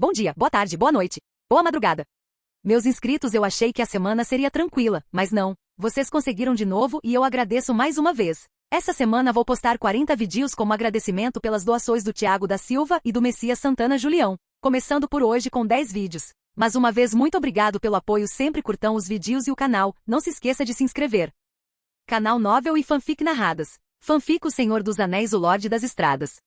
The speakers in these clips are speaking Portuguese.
bom dia, boa tarde, boa noite, boa madrugada. Meus inscritos, eu achei que a semana seria tranquila, mas não. Vocês conseguiram de novo e eu agradeço mais uma vez. Essa semana vou postar 40 vídeos como agradecimento pelas doações do Thiago da Silva e do Messias Santana Julião, começando por hoje com 10 vídeos. Mais uma vez, muito obrigado pelo apoio, sempre curtam os vídeos e o canal, não se esqueça de se inscrever. Canal Novel e Fanfic Narradas. Fanfic O Senhor dos Anéis, o Lorde das Estradas.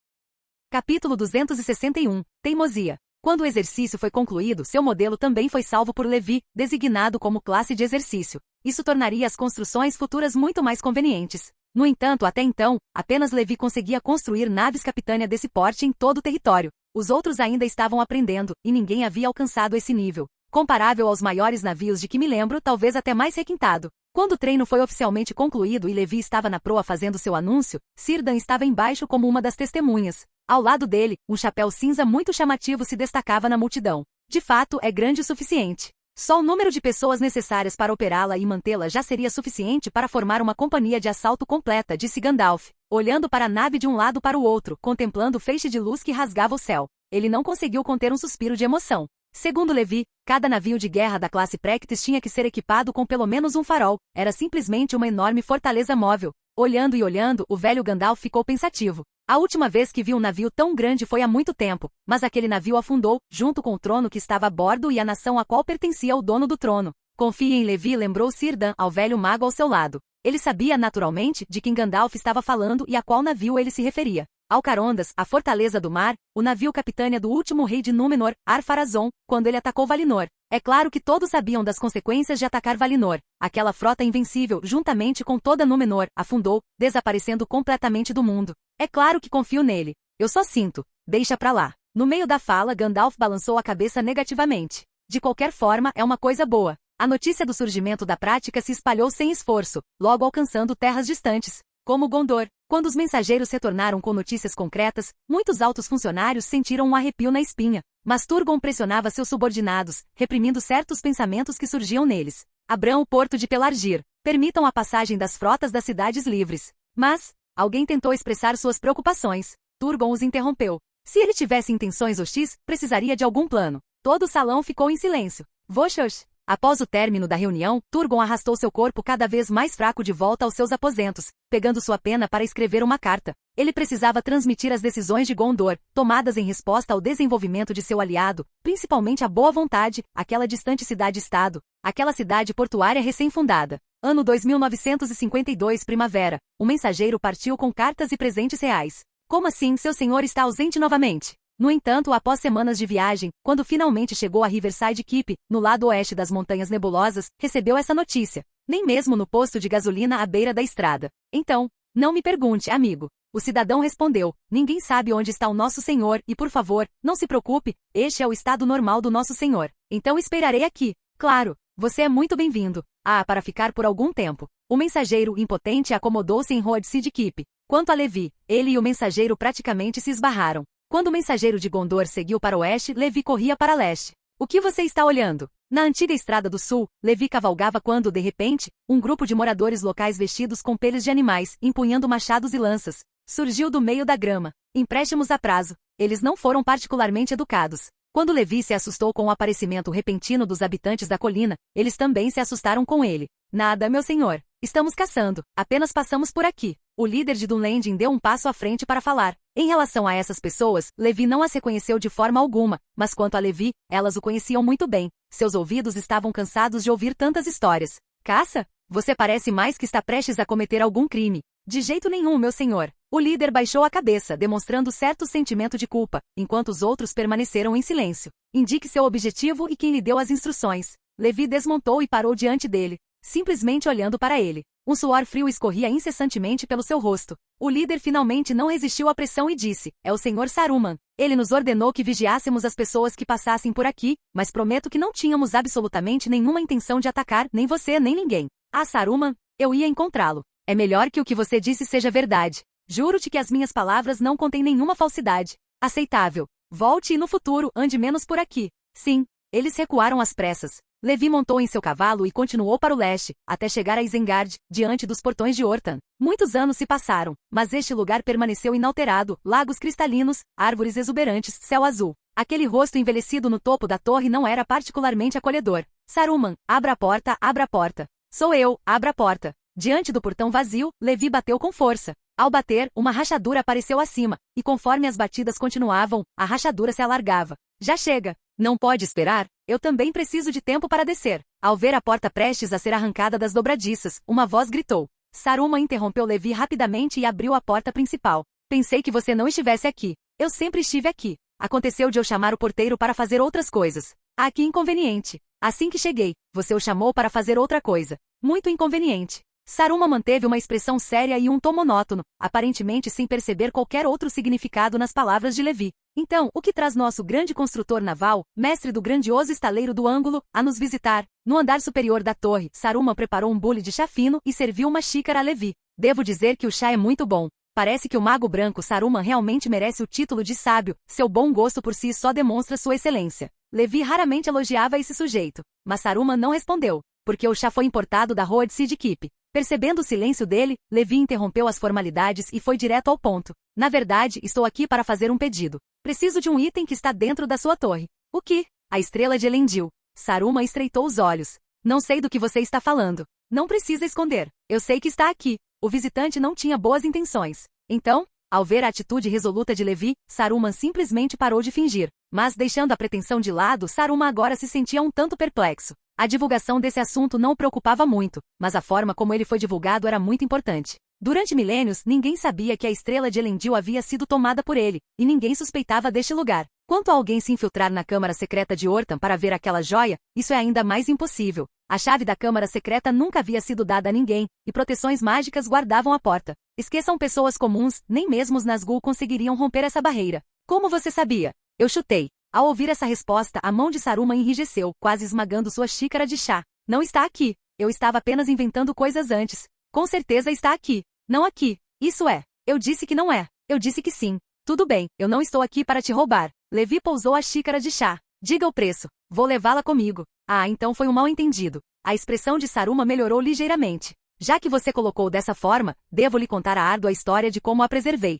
Capítulo 261, Teimosia. Quando o exercício foi concluído, seu modelo também foi salvo por Levi, designado como classe de exercício. Isso tornaria as construções futuras muito mais convenientes. No entanto, até então, apenas Levi conseguia construir naves capitânia desse porte em todo o território. Os outros ainda estavam aprendendo, e ninguém havia alcançado esse nível. Comparável aos maiores navios de que me lembro, talvez até mais requintado. Quando o treino foi oficialmente concluído e Levi estava na proa fazendo seu anúncio, Círdan estava embaixo como uma das testemunhas. Ao lado dele, um chapéu cinza muito chamativo se destacava na multidão. De fato, é grande o suficiente. Só o número de pessoas necessárias para operá-la e mantê-la já seria suficiente para formar uma companhia de assalto completa, disse Gandalf, olhando para a nave de um lado para o outro, contemplando o feixe de luz que rasgava o céu. Ele não conseguiu conter um suspiro de emoção. Segundo Levi, cada navio de guerra da classe Prectis tinha que ser equipado com pelo menos um farol. Era simplesmente uma enorme fortaleza móvel. Olhando e olhando, o velho Gandalf ficou pensativo. A última vez que viu um navio tão grande foi há muito tempo, mas aquele navio afundou, junto com o trono que estava a bordo e a nação a qual pertencia o dono do trono. Confie em Levi, lembrou Círdan ao velho mago ao seu lado. Ele sabia, naturalmente, de quem Gandalf estava falando e a qual navio ele se referia. Alcarondas, a fortaleza do mar, o navio capitânia do último rei de Númenor, Ar-Pharazôn, quando ele atacou Valinor. É claro que todos sabiam das consequências de atacar Valinor. Aquela frota invencível, juntamente com toda Númenor, afundou, desaparecendo completamente do mundo. É claro que confio nele. Eu só sinto. Deixa pra lá. No meio da fala, Gandalf balançou a cabeça negativamente. De qualquer forma, é uma coisa boa. A notícia do surgimento da prática se espalhou sem esforço, logo alcançando terras distantes, como Gondor. Quando os mensageiros retornaram com notícias concretas, muitos altos funcionários sentiram um arrepio na espinha. Mas Turgon pressionava seus subordinados, reprimindo certos pensamentos que surgiam neles. Abram o porto de Pelargir. Permitam a passagem das frotas das cidades livres. Mas, alguém tentou expressar suas preocupações. Turgon os interrompeu. Se ele tivesse intenções hostis, precisaria de algum plano. Todo o salão ficou em silêncio. Voxox. Após o término da reunião, Turgon arrastou seu corpo cada vez mais fraco de volta aos seus aposentos, pegando sua pena para escrever uma carta. Ele precisava transmitir as decisões de Gondor, tomadas em resposta ao desenvolvimento de seu aliado, principalmente a boa vontade, aquela distante cidade-estado, aquela cidade portuária recém-fundada. Ano 2952, primavera. O mensageiro partiu com cartas e presentes reais. Como assim, seu senhor está ausente novamente? No entanto, após semanas de viagem, quando finalmente chegou a Riverside Keep, no lado oeste das Montanhas Nebulosas, recebeu essa notícia. Nem mesmo no posto de gasolina à beira da estrada. Então, não me pergunte, amigo. O cidadão respondeu, ninguém sabe onde está o nosso senhor e, por favor, não se preocupe, este é o estado normal do nosso senhor. Então esperarei aqui. Claro, você é muito bem-vindo. Para ficar por algum tempo. O mensageiro impotente acomodou-se em Roadside Keep. Quanto a Levi, ele e o mensageiro praticamente se esbarraram. Quando o mensageiro de Gondor seguiu para o oeste, Levi corria para leste. O que você está olhando? Na antiga estrada do sul, Levi cavalgava quando, de repente, um grupo de moradores locais vestidos com peles de animais, empunhando machados e lanças, surgiu do meio da grama. Empréstimos a prazo. Eles não foram particularmente educados. Quando Levi se assustou com o aparecimento repentino dos habitantes da colina, eles também se assustaram com ele. Nada, meu senhor. Estamos caçando. Apenas passamos por aqui. O líder de Dunlending deu um passo à frente para falar. Em relação a essas pessoas, Levi não as reconheceu de forma alguma, mas quanto a Levi, elas o conheciam muito bem. Seus ouvidos estavam cansados de ouvir tantas histórias. Caça? Você parece mais que está prestes a cometer algum crime. De jeito nenhum, meu senhor. O líder baixou a cabeça, demonstrando certo sentimento de culpa, enquanto os outros permaneceram em silêncio. Indique seu objetivo e quem lhe deu as instruções. Levi desmontou e parou diante dele, simplesmente olhando para ele. Um suor frio escorria incessantemente pelo seu rosto. O líder finalmente não resistiu à pressão e disse, é o senhor Saruman. Ele nos ordenou que vigiássemos as pessoas que passassem por aqui, mas prometo que não tínhamos absolutamente nenhuma intenção de atacar, nem você nem ninguém. Saruman, eu ia encontrá-lo. É melhor que o que você disse seja verdade. Juro-te que as minhas palavras não contêm nenhuma falsidade. Aceitável. Volte e no futuro ande menos por aqui. Sim. Eles recuaram às pressas. Levi montou em seu cavalo e continuou para o leste, até chegar a Isengard, diante dos portões de Orthan. Muitos anos se passaram, mas este lugar permaneceu inalterado, lagos cristalinos, árvores exuberantes, céu azul. Aquele rosto envelhecido no topo da torre não era particularmente acolhedor. Saruman, abra a porta, abra a porta. Sou eu, abra a porta. Diante do portão vazio, Levi bateu com força. Ao bater, uma rachadura apareceu acima, e conforme as batidas continuavam, a rachadura se alargava. Já chega. Não pode esperar? Eu também preciso de tempo para descer. Ao ver a porta prestes a ser arrancada das dobradiças, uma voz gritou. Saruman interrompeu Levi rapidamente e abriu a porta principal. Pensei que você não estivesse aqui. Eu sempre estive aqui. Aconteceu de eu chamar o porteiro para fazer outras coisas. Ah, que inconveniente. Assim que cheguei, você o chamou para fazer outra coisa. Muito inconveniente. Saruman manteve uma expressão séria e um tom monótono, aparentemente sem perceber qualquer outro significado nas palavras de Levi. Então, o que traz nosso grande construtor naval, mestre do grandioso estaleiro do ângulo, a nos visitar? No andar superior da torre, Saruman preparou um bule de chá fino e serviu uma xícara a Levi. Devo dizer que o chá é muito bom. Parece que o mago branco Saruman realmente merece o título de sábio, seu bom gosto por si só demonstra sua excelência. Levi raramente elogiava esse sujeito, mas Saruman não respondeu, porque o chá foi importado da Road Sidkeep. Percebendo o silêncio dele, Levi interrompeu as formalidades e foi direto ao ponto. Na verdade, estou aqui para fazer um pedido. Preciso de um item que está dentro da sua torre. O que? A estrela de Elendil. Saruman estreitou os olhos. Não sei do que você está falando. Não precisa esconder. Eu sei que está aqui. O visitante não tinha boas intenções. Então, ao ver a atitude resoluta de Levi, Saruman simplesmente parou de fingir. Mas deixando a pretensão de lado, Saruman agora se sentia um tanto perplexo. A divulgação desse assunto não o preocupava muito, mas a forma como ele foi divulgado era muito importante. Durante milênios, ninguém sabia que a estrela de Elendil havia sido tomada por ele, e ninguém suspeitava deste lugar. Quanto a alguém se infiltrar na câmara secreta de Orthan para ver aquela joia, isso é ainda mais impossível. A chave da câmara secreta nunca havia sido dada a ninguém, e proteções mágicas guardavam a porta. Esqueçam pessoas comuns, nem mesmo os Nazgûl conseguiriam romper essa barreira. Como você sabia? Eu chutei. Ao ouvir essa resposta, a mão de Saruman enrijeceu, quase esmagando sua xícara de chá. Não está aqui. Eu estava apenas inventando coisas antes. Com certeza está aqui. Não aqui. Isso é. Eu disse que não é. Eu disse que sim. Tudo bem, eu não estou aqui para te roubar. Levi pousou a xícara de chá. Diga o preço. Vou levá-la comigo. Ah, então foi um mal-entendido. A expressão de Saruman melhorou ligeiramente. Já que você colocou dessa forma, devo lhe contar a árdua história de como a preservei.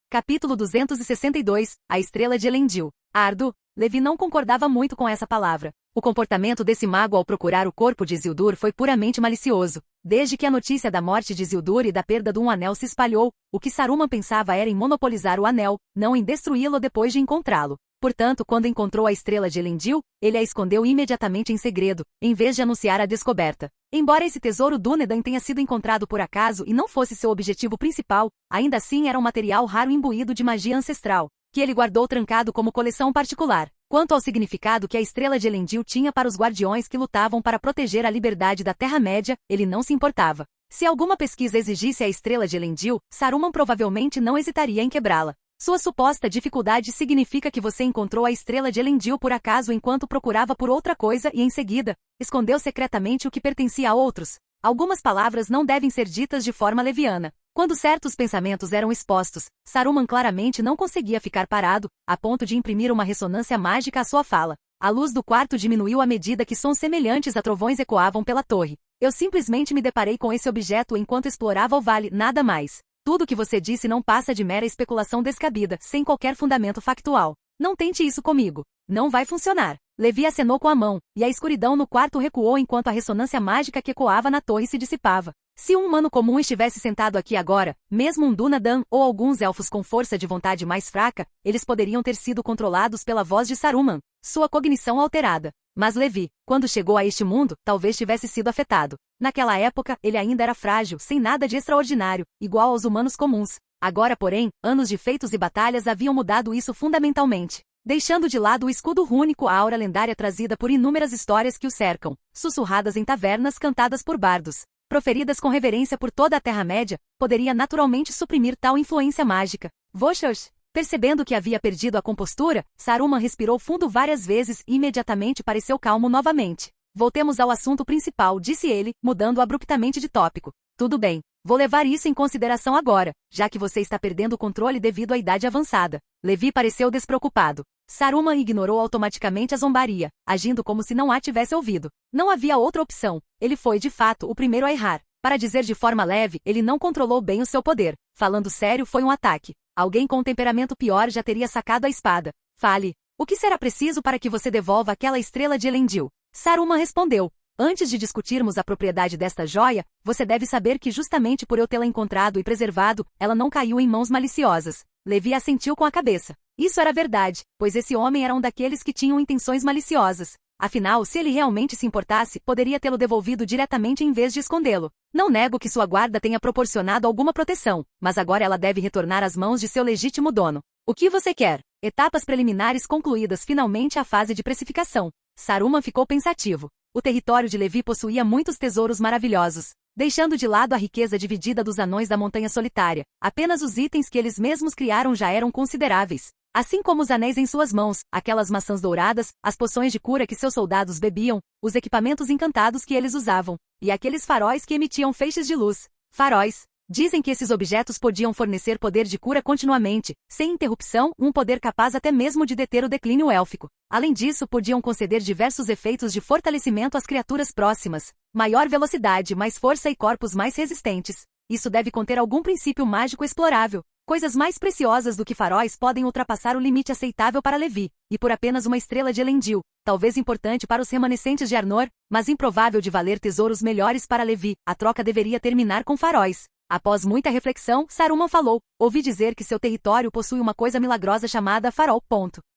Capítulo 262, A Estrela de Elendil. Árduo. Levi não concordava muito com essa palavra. O comportamento desse mago ao procurar o corpo de Isildur foi puramente malicioso. Desde que a notícia da morte de Isildur e da perda de um anel se espalhou, o que Saruman pensava era em monopolizar o anel, não em destruí-lo depois de encontrá-lo. Portanto, quando encontrou a estrela de Elendil, ele a escondeu imediatamente em segredo, em vez de anunciar a descoberta. Embora esse tesouro Dúnedain tenha sido encontrado por acaso e não fosse seu objetivo principal, ainda assim era um material raro imbuído de magia ancestral, que ele guardou trancado como coleção particular. Quanto ao significado que a estrela de Elendil tinha para os guardiões que lutavam para proteger a liberdade da Terra-média, ele não se importava. Se alguma pesquisa exigisse a estrela de Elendil, Saruman provavelmente não hesitaria em quebrá-la. Sua suposta dificuldade significa que você encontrou a estrela de Elendil por acaso enquanto procurava por outra coisa e em seguida, escondeu secretamente o que pertencia a outros. Algumas palavras não devem ser ditas de forma leviana. Quando certos pensamentos eram expostos, Saruman claramente não conseguia ficar parado, a ponto de imprimir uma ressonância mágica à sua fala. A luz do quarto diminuiu à medida que sons semelhantes a trovões ecoavam pela torre. Eu simplesmente me deparei com esse objeto enquanto explorava o vale, nada mais. Tudo o que você disse não passa de mera especulação descabida, sem qualquer fundamento factual. Não tente isso comigo. Não vai funcionar. Levi acenou com a mão, e a escuridão no quarto recuou enquanto a ressonância mágica que ecoava na torre se dissipava. Se um humano comum estivesse sentado aqui agora, mesmo um Dúnedain ou alguns elfos com força de vontade mais fraca, eles poderiam ter sido controlados pela voz de Saruman, sua cognição alterada. Mas Levi, quando chegou a este mundo, talvez tivesse sido afetado. Naquela época, ele ainda era frágil, sem nada de extraordinário, igual aos humanos comuns. Agora, porém, anos de feitos e batalhas haviam mudado isso fundamentalmente. Deixando de lado o escudo rúnico, a aura lendária trazida por inúmeras histórias que o cercam, sussurradas em tavernas cantadas por bardos, proferidas com reverência por toda a Terra-média, poderia naturalmente suprimir tal influência mágica. Voxox. Percebendo que havia perdido a compostura, Saruman respirou fundo várias vezes e imediatamente pareceu calmo novamente. Voltemos ao assunto principal, disse ele, mudando abruptamente de tópico. Tudo bem. Vou levar isso em consideração agora, já que você está perdendo o controle devido à idade avançada. Levi pareceu despreocupado. Saruman ignorou automaticamente a zombaria, agindo como se não a tivesse ouvido. Não havia outra opção. Ele foi, de fato, o primeiro a errar. Para dizer de forma leve, ele não controlou bem o seu poder. Falando sério, foi um ataque. Alguém com um temperamento pior já teria sacado a espada. Fale. O que será preciso para que você devolva aquela estrela de Elendil? Saruman respondeu. Antes de discutirmos a propriedade desta joia, você deve saber que justamente por eu tê-la encontrado e preservado, ela não caiu em mãos maliciosas. Levi assentiu com a cabeça. Isso era verdade, pois esse homem era um daqueles que tinham intenções maliciosas. Afinal, se ele realmente se importasse, poderia tê-lo devolvido diretamente em vez de escondê-lo. Não nego que sua guarda tenha proporcionado alguma proteção, mas agora ela deve retornar às mãos de seu legítimo dono. O que você quer? Etapas preliminares concluídas, finalmente a fase de precificação. Saruman ficou pensativo. O território de Levi possuía muitos tesouros maravilhosos. Deixando de lado a riqueza dividida dos anões da Montanha Solitária, apenas os itens que eles mesmos criaram já eram consideráveis. Assim como os anéis em suas mãos, aquelas maçãs douradas, as poções de cura que seus soldados bebiam, os equipamentos encantados que eles usavam, e aqueles faróis que emitiam feixes de luz. Faróis. Dizem que esses objetos podiam fornecer poder de cura continuamente, sem interrupção, um poder capaz até mesmo de deter o declínio élfico. Além disso, podiam conceder diversos efeitos de fortalecimento às criaturas próximas. Maior velocidade, mais força e corpos mais resistentes. Isso deve conter algum princípio mágico explorável. Coisas mais preciosas do que faróis podem ultrapassar o limite aceitável para Levi, e por apenas uma estrela de Elendil, talvez importante para os remanescentes de Arnor, mas improvável de valer tesouros melhores para Levi, a troca deveria terminar com faróis. Após muita reflexão, Saruman falou, ouvi dizer que seu território possui uma coisa milagrosa chamada farol.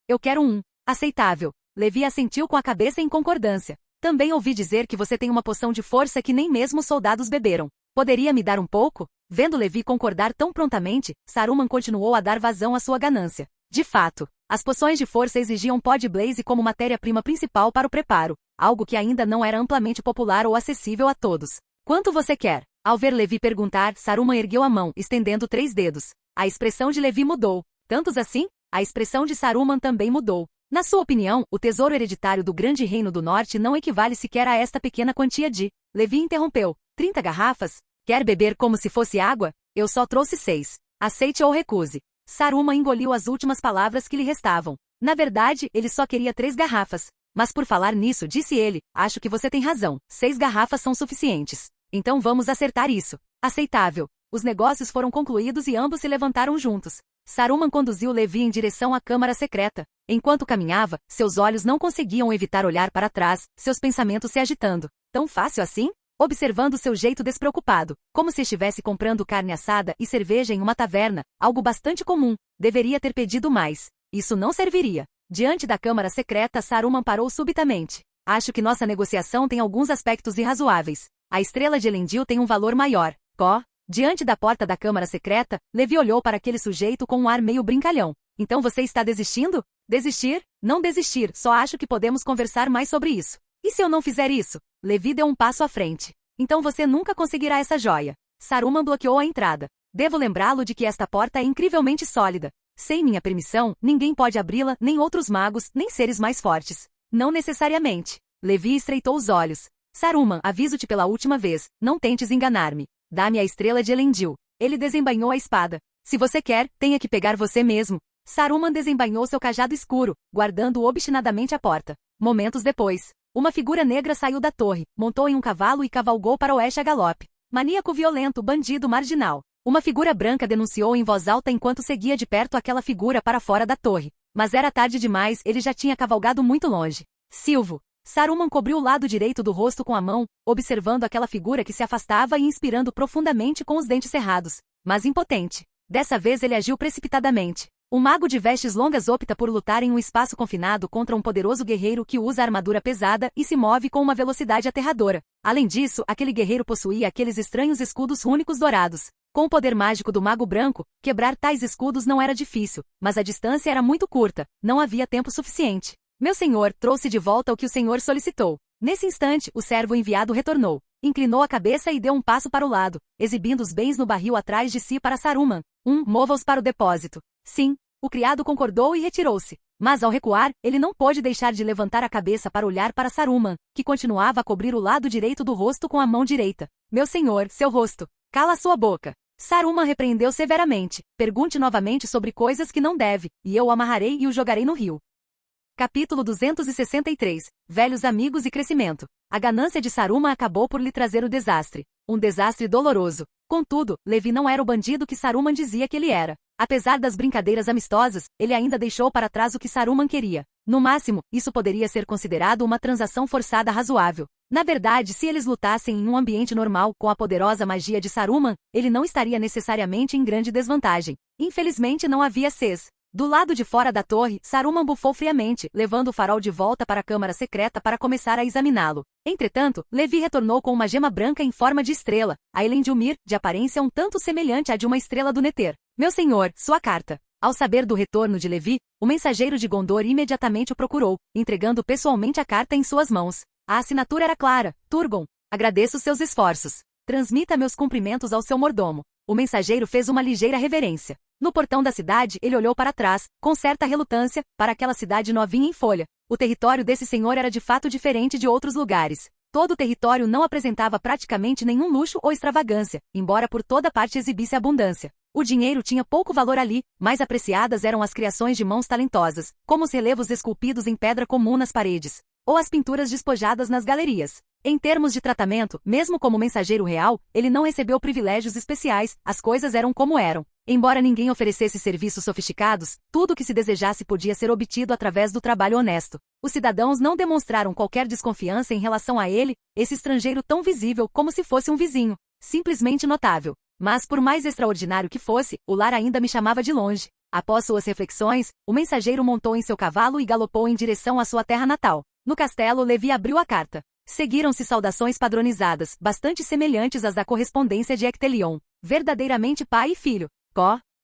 Eu quero um. Aceitável. Levi assentiu com a cabeça em concordância. Também ouvi dizer que você tem uma poção de força que nem mesmo os soldados beberam. Poderia me dar um pouco? Vendo Levi concordar tão prontamente, Saruman continuou a dar vazão à sua ganância. De fato, as poções de força exigiam pó de blaze como matéria-prima principal para o preparo, algo que ainda não era amplamente popular ou acessível a todos. Quanto você quer? Ao ver Levi perguntar, Saruman ergueu a mão, estendendo 3 dedos. A expressão de Levi mudou. Tantos assim? A expressão de Saruman também mudou. Na sua opinião, o tesouro hereditário do Grande Reino do Norte não equivale sequer a esta pequena quantia de... Levi interrompeu. 30 garrafas? Quer beber como se fosse água? Eu só trouxe 6. Aceite ou recuse. Saruman engoliu as últimas palavras que lhe restavam. Na verdade, ele só queria 3 garrafas. Mas por falar nisso, disse ele, acho que você tem razão. 6 garrafas são suficientes. Então vamos acertar isso. Aceitável. Os negócios foram concluídos e ambos se levantaram juntos. Saruman conduziu Levi em direção à câmara secreta. Enquanto caminhava, seus olhos não conseguiam evitar olhar para trás, seus pensamentos se agitando. Tão fácil assim? Observando seu jeito despreocupado, como se estivesse comprando carne assada e cerveja em uma taverna, algo bastante comum. Deveria ter pedido mais. Isso não serviria. Diante da câmara secreta, Saruman parou subitamente. Acho que nossa negociação tem alguns aspectos irrazoáveis. A estrela de Elendil tem um valor maior. Diante da porta da câmara secreta, Levi olhou para aquele sujeito com um ar meio brincalhão. Então você está desistindo? Desistir? Não desistir, só acho que podemos conversar mais sobre isso. E se eu não fizer isso? Levi deu um passo à frente. Então você nunca conseguirá essa joia. Saruman bloqueou a entrada. Devo lembrá-lo de que esta porta é incrivelmente sólida. Sem minha permissão, ninguém pode abri-la, nem outros magos, nem seres mais fortes. Não necessariamente. Levi estreitou os olhos. Saruman, aviso-te pela última vez, não tentes enganar-me. Dá-me a estrela de Elendil. Ele desembainhou a espada. Se você quer, tenha que pegar você mesmo. Saruman desembainhou seu cajado escuro, guardando obstinadamente a porta. Momentos depois, uma figura negra saiu da torre, montou em um cavalo e cavalgou para o oeste a galope. Maníaco violento, bandido marginal. Uma figura branca denunciou em voz alta enquanto seguia de perto aquela figura para fora da torre. Mas era tarde demais, ele já tinha cavalgado muito longe. Silvo. Saruman cobriu o lado direito do rosto com a mão, observando aquela figura que se afastava e inspirando profundamente com os dentes cerrados, mas impotente. Dessa vez ele agiu precipitadamente. Um mago de vestes longas opta por lutar em um espaço confinado contra um poderoso guerreiro que usa armadura pesada e se move com uma velocidade aterradora. Além disso, aquele guerreiro possuía aqueles estranhos escudos rúnicos dourados. Com o poder mágico do Mago Branco, quebrar tais escudos não era difícil, mas a distância era muito curta, não havia tempo suficiente. Meu senhor, trouxe de volta o que o senhor solicitou. Nesse instante, o servo enviado retornou. Inclinou a cabeça e deu um passo para o lado, exibindo os bens no barril atrás de si para Saruman. Mova-os para o depósito. Sim. O criado concordou e retirou-se. Mas ao recuar, ele não pôde deixar de levantar a cabeça para olhar para Saruman, que continuava a cobrir o lado direito do rosto com a mão direita. Meu senhor, seu rosto. Cala sua boca. Saruman repreendeu severamente. Pergunte novamente sobre coisas que não deve, e eu o amarrarei e o jogarei no rio. Capítulo 263. Velhos amigos e crescimento. A ganância de Saruman acabou por lhe trazer o desastre. Um desastre doloroso. Contudo, Levi não era o bandido que Saruman dizia que ele era. Apesar das brincadeiras amistosas, ele ainda deixou para trás o que Saruman queria. No máximo, isso poderia ser considerado uma transação forçada razoável. Na verdade, se eles lutassem em um ambiente normal, com a poderosa magia de Saruman, ele não estaria necessariamente em grande desvantagem. Infelizmente não havia Ces. Do lado de fora da torre, Saruman bufou friamente, levando o farol de volta para a câmara secreta para começar a examiná-lo. Entretanto, Levi retornou com uma gema branca em forma de estrela, a Elendilmir, de aparência um tanto semelhante à de uma estrela do Nether. Meu senhor, sua carta. Ao saber do retorno de Levi, o mensageiro de Gondor imediatamente o procurou, entregando pessoalmente a carta em suas mãos. A assinatura era clara. Turgon, agradeço seus esforços. Transmita meus cumprimentos ao seu mordomo. O mensageiro fez uma ligeira reverência. No portão da cidade, ele olhou para trás, com certa relutância, para aquela cidade novinha em folha. O território desse senhor era de fato diferente de outros lugares. Todo o território não apresentava praticamente nenhum luxo ou extravagância, embora por toda parte exibisse abundância. O dinheiro tinha pouco valor ali, mais apreciadas eram as criações de mãos talentosas, como os relevos esculpidos em pedra comum nas paredes, ou as pinturas despojadas nas galerias. Em termos de tratamento, mesmo como mensageiro real, ele não recebeu privilégios especiais, as coisas eram como eram. Embora ninguém oferecesse serviços sofisticados, tudo o que se desejasse podia ser obtido através do trabalho honesto. Os cidadãos não demonstraram qualquer desconfiança em relação a ele, esse estrangeiro tão visível como se fosse um vizinho. Simplesmente notável. Mas por mais extraordinário que fosse, o lar ainda me chamava de longe. Após suas reflexões, o mensageiro montou em seu cavalo e galopou em direção à sua terra natal. No castelo, Levi abriu a carta. Seguiram-se saudações padronizadas, bastante semelhantes às da correspondência de Ectelion. Verdadeiramente pai e filho.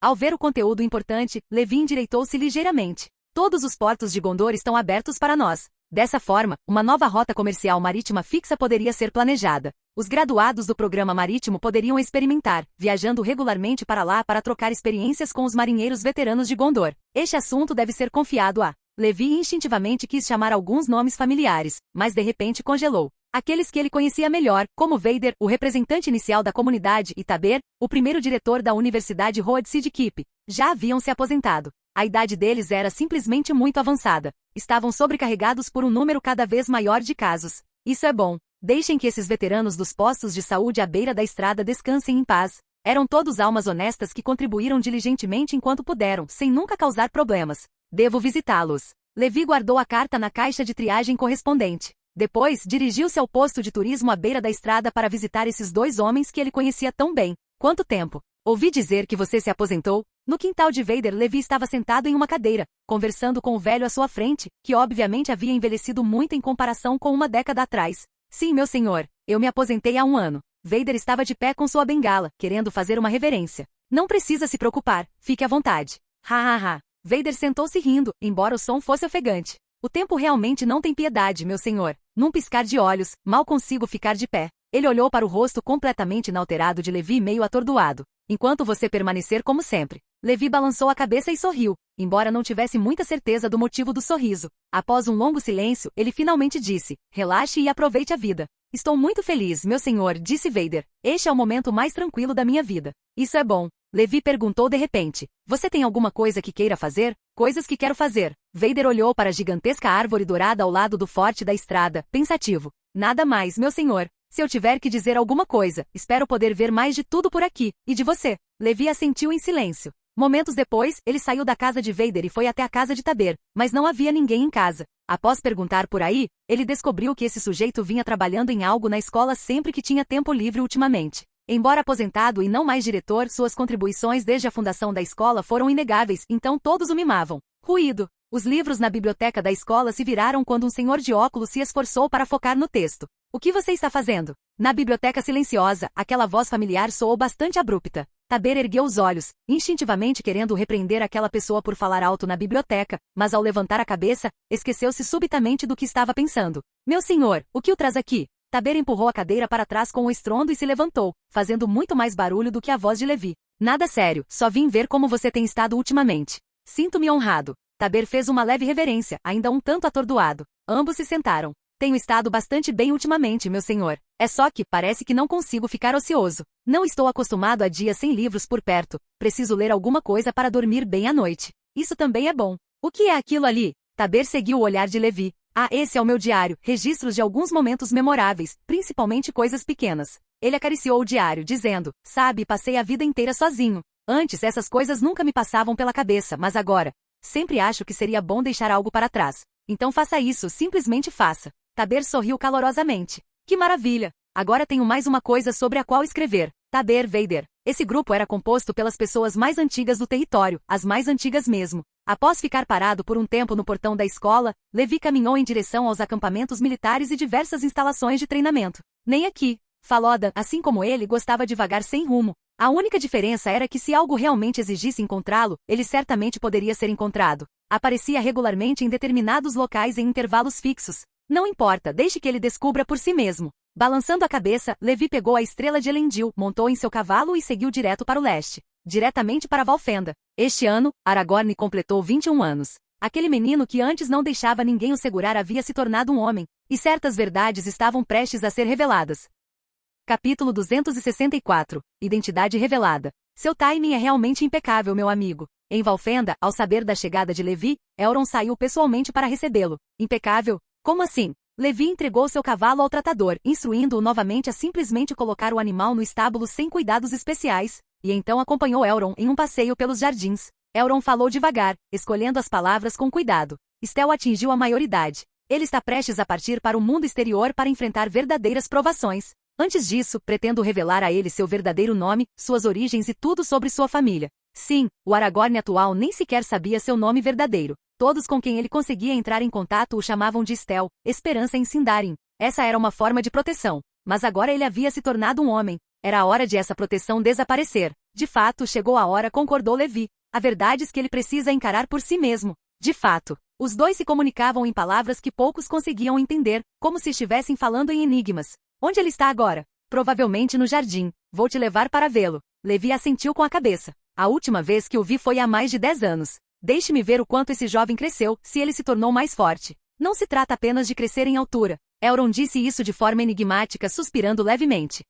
Ao ver o conteúdo importante, Levi endireitou-se ligeiramente. Todos os portos de Gondor estão abertos para nós. Dessa forma, uma nova rota comercial marítima fixa poderia ser planejada. Os graduados do programa marítimo poderiam experimentar, viajando regularmente para lá para trocar experiências com os marinheiros veteranos de Gondor. Este assunto deve ser confiado a... Levi instintivamente quis chamar alguns nomes familiares, mas de repente congelou. Aqueles que ele conhecia melhor, como Vader, o representante inicial da comunidade, e Taber, o primeiro diretor da Universidade Road Sidkeep, já haviam se aposentado. A idade deles era simplesmente muito avançada. Estavam sobrecarregados por um número cada vez maior de casos. Isso é bom. Deixem que esses veteranos dos postos de saúde à beira da estrada descansem em paz. Eram todos almas honestas que contribuíram diligentemente enquanto puderam, sem nunca causar problemas. Devo visitá-los. Levi guardou a carta na caixa de triagem correspondente. Depois, dirigiu-se ao posto de turismo à beira da estrada para visitar esses dois homens que ele conhecia tão bem. Quanto tempo? Ouvi dizer que você se aposentou? No quintal de Vader, Levi estava sentado em uma cadeira, conversando com o velho à sua frente, que obviamente havia envelhecido muito em comparação com uma década atrás. Sim, meu senhor, eu me aposentei há 1 ano. Vader estava de pé com sua bengala, querendo fazer uma reverência. Não precisa se preocupar, fique à vontade. Ha. Vader sentou-se rindo, embora o som fosse ofegante. O tempo realmente não tem piedade, meu senhor. Num piscar de olhos, mal consigo ficar de pé. Ele olhou para o rosto completamente inalterado de Levi meio atordoado. Enquanto você permanecer como sempre. Levi balançou a cabeça e sorriu, embora não tivesse muita certeza do motivo do sorriso. Após um longo silêncio, ele finalmente disse, relaxe e aproveite a vida. Estou muito feliz, meu senhor, disse Vader. Este é o momento mais tranquilo da minha vida. Isso é bom. Levi perguntou de repente. Você tem alguma coisa que queira fazer? Coisas que quero fazer. Vader olhou para a gigantesca árvore dourada ao lado do forte da estrada, pensativo. Nada mais, meu senhor. Se eu tiver que dizer alguma coisa, espero poder ver mais de tudo por aqui, e de você. Levi assentiu em silêncio. Momentos depois, ele saiu da casa de Vader e foi até a casa de Taber, mas não havia ninguém em casa. Após perguntar por aí, ele descobriu que esse sujeito vinha trabalhando em algo na escola sempre que tinha tempo livre ultimamente. Embora aposentado e não mais diretor, suas contribuições desde a fundação da escola foram inegáveis, então todos o mimavam. Ruído. Os livros na biblioteca da escola se viraram quando um senhor de óculos se esforçou para focar no texto. O que você está fazendo? Na biblioteca silenciosa, aquela voz familiar soou bastante abrupta. Taber ergueu os olhos, instintivamente querendo repreender aquela pessoa por falar alto na biblioteca, mas ao levantar a cabeça, esqueceu-se subitamente do que estava pensando. Meu senhor, o que o traz aqui? Taber empurrou a cadeira para trás com um estrondo e se levantou, fazendo muito mais barulho do que a voz de Levi. Nada sério, só vim ver como você tem estado ultimamente. Sinto-me honrado. Taber fez uma leve reverência, ainda um tanto atordoado. Ambos se sentaram. Tenho estado bastante bem ultimamente, meu senhor. É só que parece que não consigo ficar ocioso. Não estou acostumado a dias sem livros por perto. Preciso ler alguma coisa para dormir bem à noite. Isso também é bom. O que é aquilo ali? Taber seguiu o olhar de Levi. Ah, esse é o meu diário, registros de alguns momentos memoráveis, principalmente coisas pequenas. Ele acariciou o diário, dizendo, sabe, passei a vida inteira sozinho. Antes essas coisas nunca me passavam pela cabeça, mas agora, sempre acho que seria bom deixar algo para trás. Então faça isso, simplesmente faça. Taber sorriu calorosamente. Que maravilha! Agora tenho mais uma coisa sobre a qual escrever. Taber Vader. Esse grupo era composto pelas pessoas mais antigas do território, as mais antigas mesmo. Após ficar parado por um tempo no portão da escola, Levi caminhou em direção aos acampamentos militares e diversas instalações de treinamento. Nem aqui. Faloda, assim como ele, gostava de vagar sem rumo. A única diferença era que se algo realmente exigisse encontrá-lo, ele certamente poderia ser encontrado. Aparecia regularmente em determinados locais em intervalos fixos. Não importa, deixe que ele descubra por si mesmo. Balançando a cabeça, Levi pegou a estrela de Elendil, montou em seu cavalo e seguiu direto para o leste. Diretamente para Valfenda. Este ano, Aragorn completou 21 anos. Aquele menino que antes não deixava ninguém o segurar havia se tornado um homem, e certas verdades estavam prestes a ser reveladas. Capítulo 264. Identidade revelada. Seu timing é realmente impecável, meu amigo. Em Valfenda, ao saber da chegada de Levi, Elrond saiu pessoalmente para recebê-lo. Impecável? Como assim? Levi entregou seu cavalo ao tratador, instruindo-o novamente a simplesmente colocar o animal no estábulo sem cuidados especiais, e então acompanhou Elrond em um passeio pelos jardins. Elrond falou devagar, escolhendo as palavras com cuidado. Stel atingiu a maioridade. Ele está prestes a partir para o mundo exterior para enfrentar verdadeiras provações. Antes disso, pretendo revelar a ele seu verdadeiro nome, suas origens e tudo sobre sua família. Sim, o Aragorn atual nem sequer sabia seu nome verdadeiro. Todos com quem ele conseguia entrar em contato o chamavam de Stel, Esperança em Sindarin. Essa era uma forma de proteção. Mas agora ele havia se tornado um homem. Era a hora de essa proteção desaparecer. De fato, chegou a hora, concordou Levi. A verdade é que ele precisa encarar por si mesmo. De fato, os dois se comunicavam em palavras que poucos conseguiam entender, como se estivessem falando em enigmas. Onde ele está agora? Provavelmente no jardim. Vou te levar para vê-lo. Levi assentiu com a cabeça. A última vez que o vi foi há mais de 10 anos. Deixe-me ver o quanto esse jovem cresceu, se ele se tornou mais forte. Não se trata apenas de crescer em altura. Elrond disse isso de forma enigmática, suspirando levemente.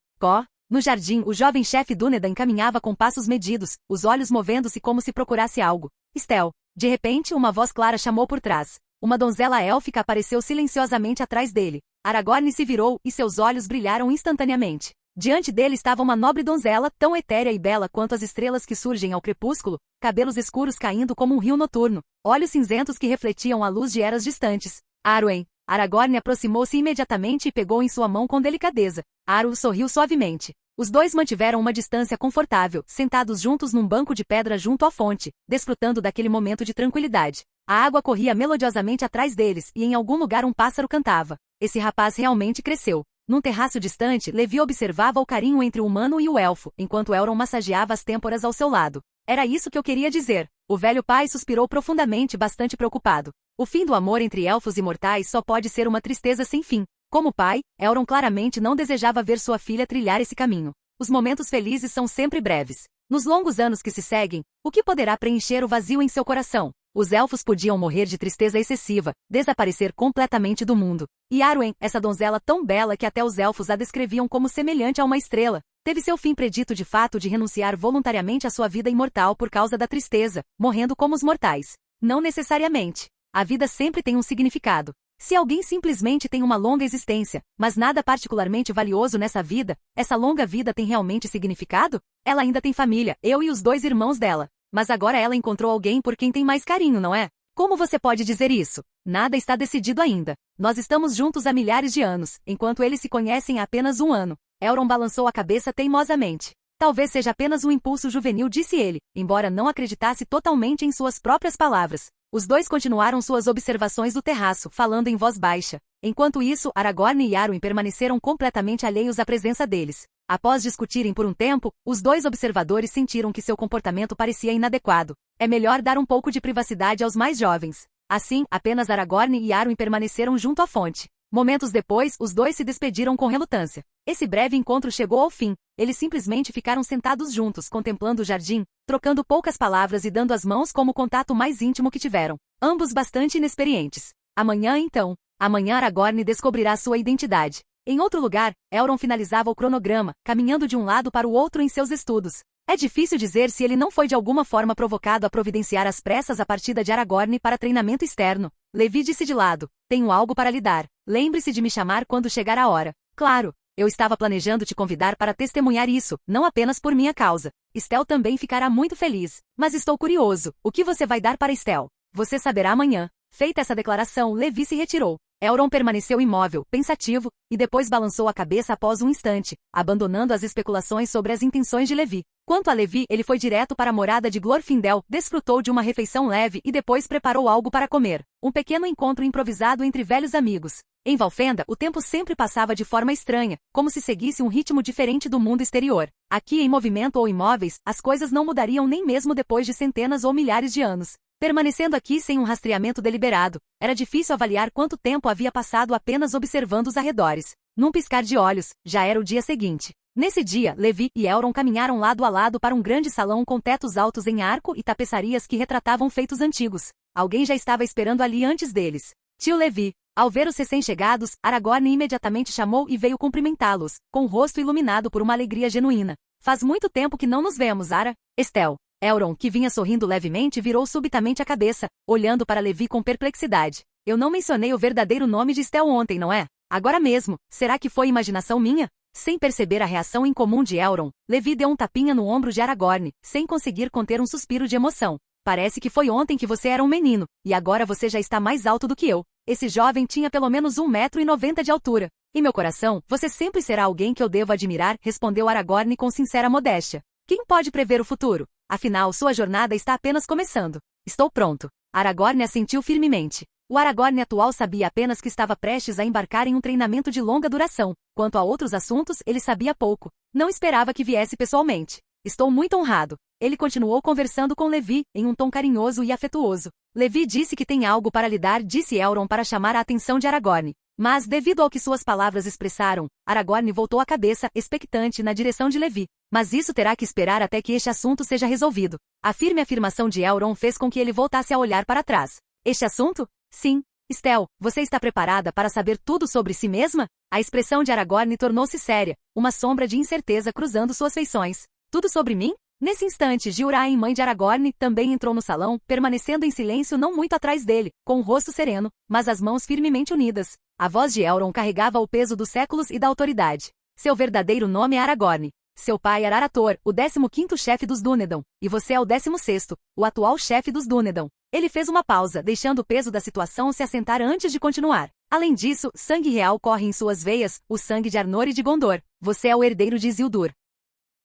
No jardim, o jovem chefe Dúnedain caminhava com passos medidos, os olhos movendo-se como se procurasse algo. Stel. De repente, uma voz clara chamou por trás. Uma donzela élfica apareceu silenciosamente atrás dele. Aragorn se virou, e seus olhos brilharam instantaneamente. Diante dele estava uma nobre donzela, tão etérea e bela quanto as estrelas que surgem ao crepúsculo, cabelos escuros caindo como um rio noturno, olhos cinzentos que refletiam a luz de eras distantes. Arwen. Aragorn aproximou-se imediatamente e pegou em sua mão com delicadeza. Arwen sorriu suavemente. Os dois mantiveram uma distância confortável, sentados juntos num banco de pedra junto à fonte, desfrutando daquele momento de tranquilidade. A água corria melodiosamente atrás deles e em algum lugar um pássaro cantava. Esse rapaz realmente cresceu. Num terraço distante, Levi observava o carinho entre o humano e o elfo, enquanto Elrond massageava as têmporas ao seu lado. Era isso que eu queria dizer. O velho pai suspirou profundamente, bastante preocupado. O fim do amor entre elfos e mortais só pode ser uma tristeza sem fim. Como pai, Elrond claramente não desejava ver sua filha trilhar esse caminho. Os momentos felizes são sempre breves. Nos longos anos que se seguem, o que poderá preencher o vazio em seu coração? Os elfos podiam morrer de tristeza excessiva, desaparecer completamente do mundo. E Arwen, essa donzela tão bela que até os elfos a descreviam como semelhante a uma estrela, teve seu fim predito de fato de renunciar voluntariamente à sua vida imortal por causa da tristeza, morrendo como os mortais. Não necessariamente. A vida sempre tem um significado. Se alguém simplesmente tem uma longa existência, mas nada particularmente valioso nessa vida, essa longa vida tem realmente significado? Ela ainda tem família, eu e os 2 irmãos dela. Mas agora ela encontrou alguém por quem tem mais carinho, não é? Como você pode dizer isso? Nada está decidido ainda. Nós estamos juntos há milhares de anos, enquanto eles se conhecem há apenas 1 ano. Elrond balançou a cabeça teimosamente. Talvez seja apenas um impulso juvenil, disse ele, embora não acreditasse totalmente em suas próprias palavras. Os dois continuaram suas observações do terraço, falando em voz baixa. Enquanto isso, Aragorn e Arwen permaneceram completamente alheios à presença deles. Após discutirem por um tempo, os 2 observadores sentiram que seu comportamento parecia inadequado. É melhor dar um pouco de privacidade aos mais jovens. Assim, apenas Aragorn e Arwen permaneceram junto à fonte. Momentos depois, os dois se despediram com relutância. Esse breve encontro chegou ao fim. Eles simplesmente ficaram sentados juntos, contemplando o jardim, trocando poucas palavras e dando as mãos como o contato mais íntimo que tiveram. Ambos bastante inexperientes. Amanhã, então. Amanhã Aragorn descobrirá sua identidade. Em outro lugar, Elrond finalizava o cronograma, caminhando de um lado para o outro em seus estudos. É difícil dizer se ele não foi de alguma forma provocado a providenciar às pressas a partida de Aragorn para treinamento externo. Levi disse de lado: tenho algo para lhe dar. Lembre-se de me chamar quando chegar a hora. Claro, eu estava planejando te convidar para testemunhar isso, não apenas por minha causa. Estel também ficará muito feliz. Mas estou curioso, o que você vai dar para Estel? Você saberá amanhã. Feita essa declaração, Levi se retirou. Elrond permaneceu imóvel, pensativo, e depois balançou a cabeça após um instante, abandonando as especulações sobre as intenções de Levi. Quanto a Levi, ele foi direto para a morada de Glorfindel, desfrutou de uma refeição leve e depois preparou algo para comer. Um pequeno encontro improvisado entre velhos amigos. Em Valfenda, o tempo sempre passava de forma estranha, como se seguisse um ritmo diferente do mundo exterior. Aqui, em movimento ou imóveis, as coisas não mudariam nem mesmo depois de centenas ou milhares de anos. Permanecendo aqui sem um rastreamento deliberado, era difícil avaliar quanto tempo havia passado apenas observando os arredores. Num piscar de olhos, já era o dia seguinte. Nesse dia, Levi e Elrond caminharam lado a lado para um grande salão com tetos altos em arco e tapeçarias que retratavam feitos antigos. Alguém já estava esperando ali antes deles. Tio Levi. Ao ver os recém-chegados, Aragorn imediatamente chamou e veio cumprimentá-los, com o rosto iluminado por uma alegria genuína. Faz muito tempo que não nos vemos, Ara. Estel. Elrond, que vinha sorrindo levemente, virou subitamente a cabeça, olhando para Levi com perplexidade. Eu não mencionei o verdadeiro nome de Estel ontem, não é? Agora mesmo. Será que foi imaginação minha? Sem perceber a reação incomum de Elrond, Levi deu um tapinha no ombro de Aragorn, sem conseguir conter um suspiro de emoção. Parece que foi ontem que você era um menino, e agora você já está mais alto do que eu. Esse jovem tinha pelo menos 1,90 m de altura. Em meu coração, você sempre será alguém que eu devo admirar, respondeu Aragorn com sincera modéstia. Quem pode prever o futuro? Afinal, sua jornada está apenas começando. Estou pronto. Aragorn assentiu firmemente. O Aragorn atual sabia apenas que estava prestes a embarcar em um treinamento de longa duração. Quanto a outros assuntos, ele sabia pouco. Não esperava que viesse pessoalmente. Estou muito honrado. Ele continuou conversando com Levi, em um tom carinhoso e afetuoso. Levi disse que tem algo para lhe dar, disse Elrond para chamar a atenção de Aragorn. Mas, devido ao que suas palavras expressaram, Aragorn voltou a cabeça, expectante, na direção de Levi. Mas isso terá que esperar até que este assunto seja resolvido. A firme afirmação de Elrond fez com que ele voltasse a olhar para trás. Este assunto? Sim. Estel, você está preparada para saber tudo sobre si mesma? A expressão de Aragorn tornou-se séria, uma sombra de incerteza cruzando suas feições. Tudo sobre mim? Nesse instante, Gil-Raen, mãe de Aragorn, também entrou no salão, permanecendo em silêncio não muito atrás dele, com o rosto sereno, mas as mãos firmemente unidas. A voz de Elrond carregava o peso dos séculos e da autoridade. Seu verdadeiro nome é Aragorn. Seu pai era Arator, o 15º chefe dos Dúnedain, e você é o 16º, o atual chefe dos Dúnedain. Ele fez uma pausa, deixando o peso da situação se assentar antes de continuar. Além disso, sangue real corre em suas veias, o sangue de Arnor e de Gondor. Você é o herdeiro de Isildur.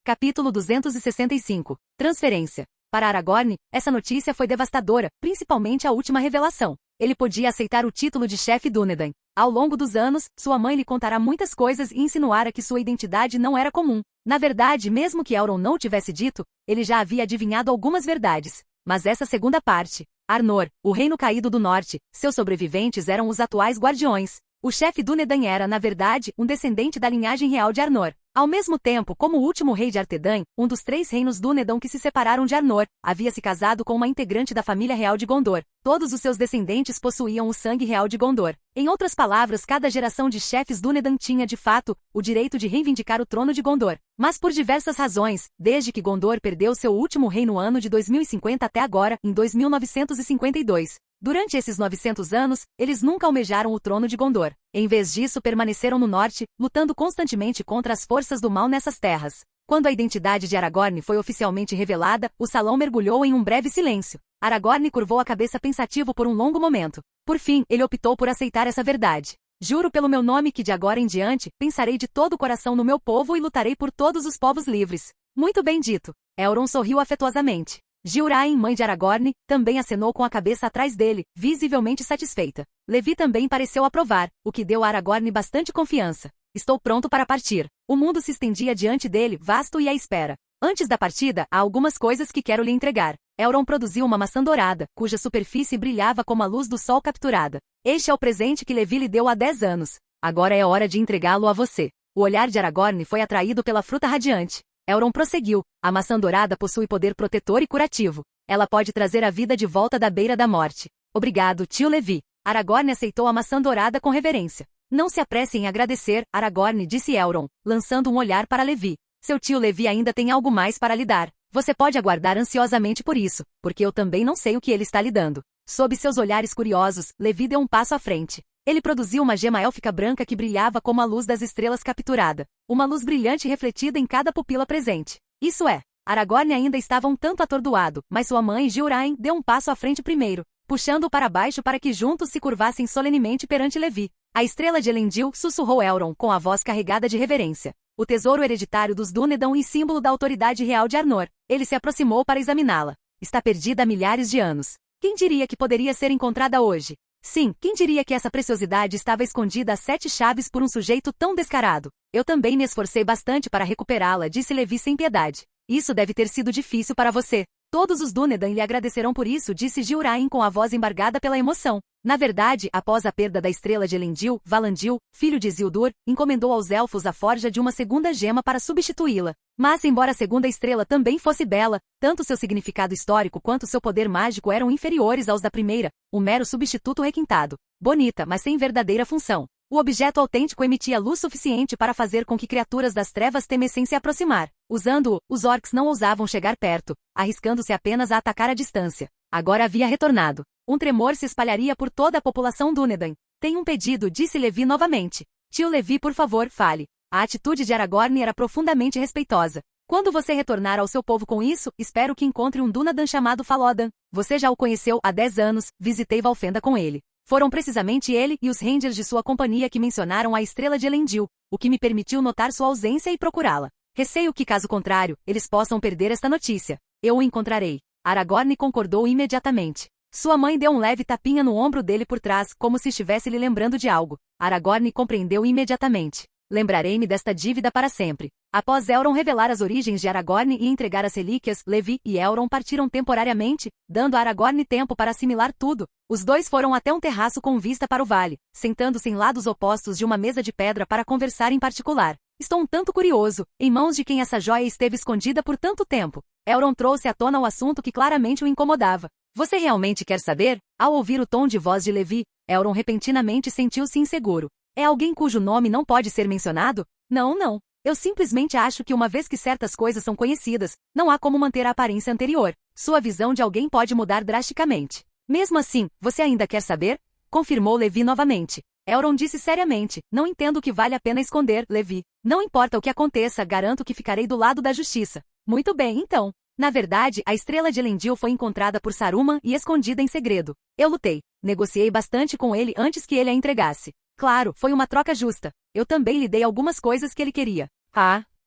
Capítulo 265. Transferência. Para Aragorn, essa notícia foi devastadora, principalmente a última revelação. Ele podia aceitar o título de chefe Dúnedain. Ao longo dos anos, sua mãe lhe contará muitas coisas e insinuara que sua identidade não era comum. Na verdade, mesmo que Elrond não o tivesse dito, ele já havia adivinhado algumas verdades. Mas essa segunda parte, Arnor, o reino caído do norte, seus sobreviventes eram os atuais guardiões. O chefe Dúnedain era, na verdade, um descendente da linhagem real de Arnor. Ao mesmo tempo, como o último rei de Arthedain, um dos 3 reinos Dúnedain que se separaram de Arnor, havia se casado com uma integrante da família real de Gondor. Todos os seus descendentes possuíam o sangue real de Gondor. Em outras palavras, cada geração de chefes Dúnedain tinha, de fato, o direito de reivindicar o trono de Gondor. Mas por diversas razões, desde que Gondor perdeu seu último rei no ano de 2050 até agora, em 2952, durante esses 900 anos, eles nunca almejaram o trono de Gondor. Em vez disso, permaneceram no norte, lutando constantemente contra as forças do mal nessas terras. Quando a identidade de Aragorn foi oficialmente revelada, o salão mergulhou em um breve silêncio. Aragorn curvou a cabeça pensativo por um longo momento. Por fim, ele optou por aceitar essa verdade. Juro pelo meu nome que de agora em diante, pensarei de todo o coração no meu povo e lutarei por todos os povos livres. Muito bem dito. Elrond sorriu afetuosamente. Gil-Raen, mãe de Aragorn, também acenou com a cabeça atrás dele, visivelmente satisfeita. Levi também pareceu aprovar, o que deu a Aragorn bastante confiança. Estou pronto para partir. O mundo se estendia diante dele, vasto e à espera. Antes da partida, há algumas coisas que quero lhe entregar. Elrond produziu uma maçã dourada, cuja superfície brilhava como a luz do sol capturada. Este é o presente que Levi lhe deu há 10 anos. Agora é hora de entregá-lo a você. O olhar de Aragorn foi atraído pela fruta radiante. Elrond prosseguiu. A maçã dourada possui poder protetor e curativo. Ela pode trazer a vida de volta da beira da morte. Obrigado, tio Levi. Aragorn aceitou a maçã dourada com reverência. Não se apresse em agradecer, Aragorn, disse Elrond, lançando um olhar para Levi. Seu tio Levi ainda tem algo mais para lhe dar. Você pode aguardar ansiosamente por isso, porque eu também não sei o que ele está lhe dando. Sob seus olhares curiosos, Levi deu um passo à frente. Ele produziu uma gema élfica branca que brilhava como a luz das estrelas capturada. Uma luz brilhante refletida em cada pupila presente. Isso é. Aragorn ainda estava um tanto atordoado, mas sua mãe, Gil-Rain, deu um passo à frente primeiro, puxando-o para baixo para que juntos se curvassem solenemente perante Levi. A estrela de Elendil, sussurrou Elrond com a voz carregada de reverência. O tesouro hereditário dos Dúnedain e símbolo da autoridade real de Arnor. Ele se aproximou para examiná-la. Está perdida há milhares de anos. Quem diria que poderia ser encontrada hoje? Sim, quem diria que essa preciosidade estava escondida a 7 chaves por um sujeito tão descarado? Eu também me esforcei bastante para recuperá-la, disse Levi sem piedade. Isso deve ter sido difícil para você. Todos os Dúnedain lhe agradecerão por isso, disse Gil-Rain com a voz embargada pela emoção. Na verdade, após a perda da estrela de Elendil, Valandil, filho de Isildur, encomendou aos elfos a forja de uma segunda gema para substituí-la. Mas embora a segunda estrela também fosse bela, tanto seu significado histórico quanto seu poder mágico eram inferiores aos da primeira, um mero substituto requintado. Bonita, mas sem verdadeira função. O objeto autêntico emitia luz suficiente para fazer com que criaturas das trevas temessem se aproximar. Usando-o, os orcs não ousavam chegar perto, arriscando-se apenas a atacar à distância. Agora havia retornado. Um tremor se espalharia por toda a população Dúnedain. Tenho um pedido, disse Levi novamente. Tio Levi, por favor, fale. A atitude de Aragorn era profundamente respeitosa. Quando você retornar ao seu povo com isso, espero que encontre um Dúnedain chamado Falodan. Você já o conheceu há 10 anos, visitei Valfenda com ele. Foram precisamente ele e os Rangers de sua companhia que mencionaram a estrela de Elendil, o que me permitiu notar sua ausência e procurá-la. Receio que, caso contrário, eles possam perder esta notícia. Eu o encontrarei. Aragorn concordou imediatamente. Sua mãe deu um leve tapinha no ombro dele por trás, como se estivesse lhe lembrando de algo. Aragorn compreendeu imediatamente. Lembrarei-me desta dívida para sempre. Após Elrond revelar as origens de Aragorn e entregar as relíquias, Levi e Elrond partiram temporariamente, dando a Aragorn tempo para assimilar tudo. Os dois foram até um terraço com vista para o vale, sentando-se em lados opostos de uma mesa de pedra para conversar em particular. Estou um tanto curioso, em mãos de quem essa joia esteve escondida por tanto tempo. Elrond trouxe à tona o assunto que claramente o incomodava. Você realmente quer saber? Ao ouvir o tom de voz de Levi, Elrond repentinamente sentiu-se inseguro. É alguém cujo nome não pode ser mencionado? Não. Eu simplesmente acho que uma vez que certas coisas são conhecidas, não há como manter a aparência anterior. Sua visão de alguém pode mudar drasticamente. Mesmo assim, você ainda quer saber? Confirmou Levi novamente. Elrond disse seriamente, não entendo que vale a pena esconder, Levi. Não importa o que aconteça, garanto que ficarei do lado da justiça. Muito bem, então. Na verdade, a estrela de Elendil foi encontrada por Saruman e escondida em segredo. Eu lutei. Negociei bastante com ele antes que ele a entregasse. Claro, foi uma troca justa. Eu também lhe dei algumas coisas que ele queria.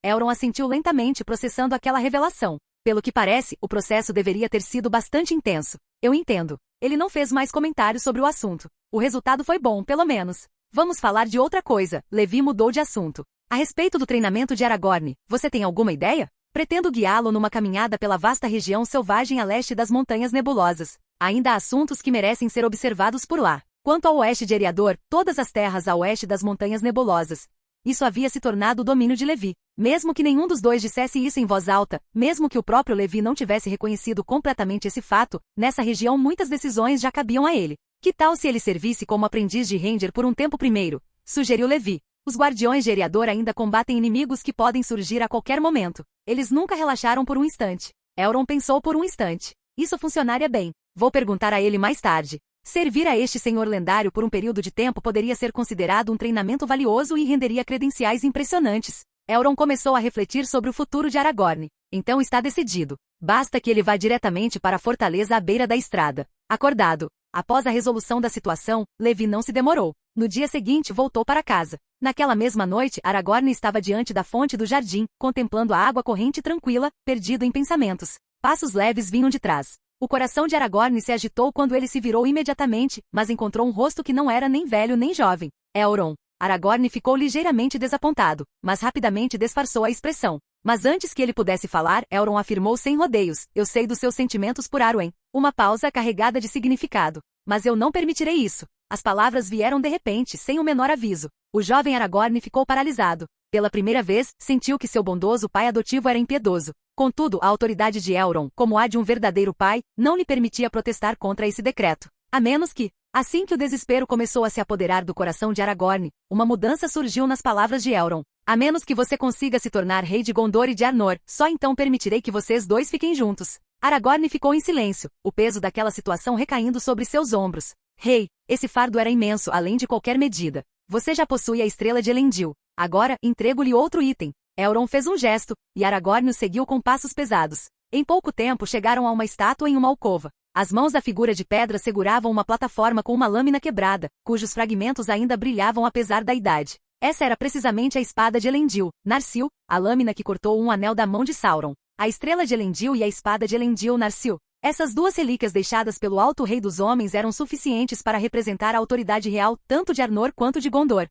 Elrond assentiu lentamente processando aquela revelação. Pelo que parece, o processo deveria ter sido bastante intenso. Eu entendo. Ele não fez mais comentários sobre o assunto. O resultado foi bom, pelo menos. Vamos falar de outra coisa. Levi mudou de assunto. A respeito do treinamento de Aragorn, você tem alguma ideia? Pretendo guiá-lo numa caminhada pela vasta região selvagem a leste das Montanhas Nebulosas. Ainda há assuntos que merecem ser observados por lá. Quanto ao oeste de Eriador, todas as terras a oeste das Montanhas Nebulosas. Isso havia se tornado o domínio de Levi. Mesmo que nenhum dos dois dissesse isso em voz alta, mesmo que o próprio Levi não tivesse reconhecido completamente esse fato, nessa região muitas decisões já cabiam a ele. Que tal se ele servisse como aprendiz de Ranger por um tempo primeiro? Sugeriu Levi. Os guardiões de Eriador ainda combatem inimigos que podem surgir a qualquer momento. Eles nunca relaxaram por um instante. Elrond pensou por um instante. Isso funcionaria bem. Vou perguntar a ele mais tarde. Servir a este senhor lendário por um período de tempo poderia ser considerado um treinamento valioso e renderia credenciais impressionantes. Elrond começou a refletir sobre o futuro de Aragorn. Então está decidido. Basta que ele vá diretamente para a fortaleza à beira da estrada. Acordado. Após a resolução da situação, Levi não se demorou. No dia seguinte voltou para casa. Naquela mesma noite, Aragorn estava diante da fonte do jardim, contemplando a água corrente tranquila, perdido em pensamentos. Passos leves vinham de trás. O coração de Aragorn se agitou quando ele se virou imediatamente, mas encontrou um rosto que não era nem velho nem jovem. Elrond. Aragorn ficou ligeiramente desapontado, mas rapidamente disfarçou a expressão. Mas antes que ele pudesse falar, Elrond afirmou sem rodeios: eu sei dos seus sentimentos por Arwen. Uma pausa carregada de significado. Mas eu não permitirei isso. As palavras vieram de repente, sem o menor aviso. O jovem Aragorn ficou paralisado. Pela primeira vez, sentiu que seu bondoso pai adotivo era impiedoso. Contudo, a autoridade de Elrond, como a de um verdadeiro pai, não lhe permitia protestar contra esse decreto. A menos que, assim que o desespero começou a se apoderar do coração de Aragorn, uma mudança surgiu nas palavras de Elrond. A menos que você consiga se tornar rei de Gondor e de Arnor, só então permitirei que vocês dois fiquem juntos. Aragorn ficou em silêncio, o peso daquela situação recaindo sobre seus ombros. Rei, esse fardo era imenso, além de qualquer medida. Você já possui a estrela de Elendil. Agora, entrego-lhe outro item. Elrond fez um gesto, e Aragorn o seguiu com passos pesados. Em pouco tempo chegaram a uma estátua em uma alcova. As mãos da figura de pedra seguravam uma plataforma com uma lâmina quebrada, cujos fragmentos ainda brilhavam apesar da idade. Essa era precisamente a espada de Elendil, Narsil, a lâmina que cortou um anel da mão de Sauron. A estrela de Elendil e a espada de Elendil, Narsil. Essas duas relíquias deixadas pelo Alto Rei dos Homens eram suficientes para representar a autoridade real tanto de Arnor quanto de Gondor.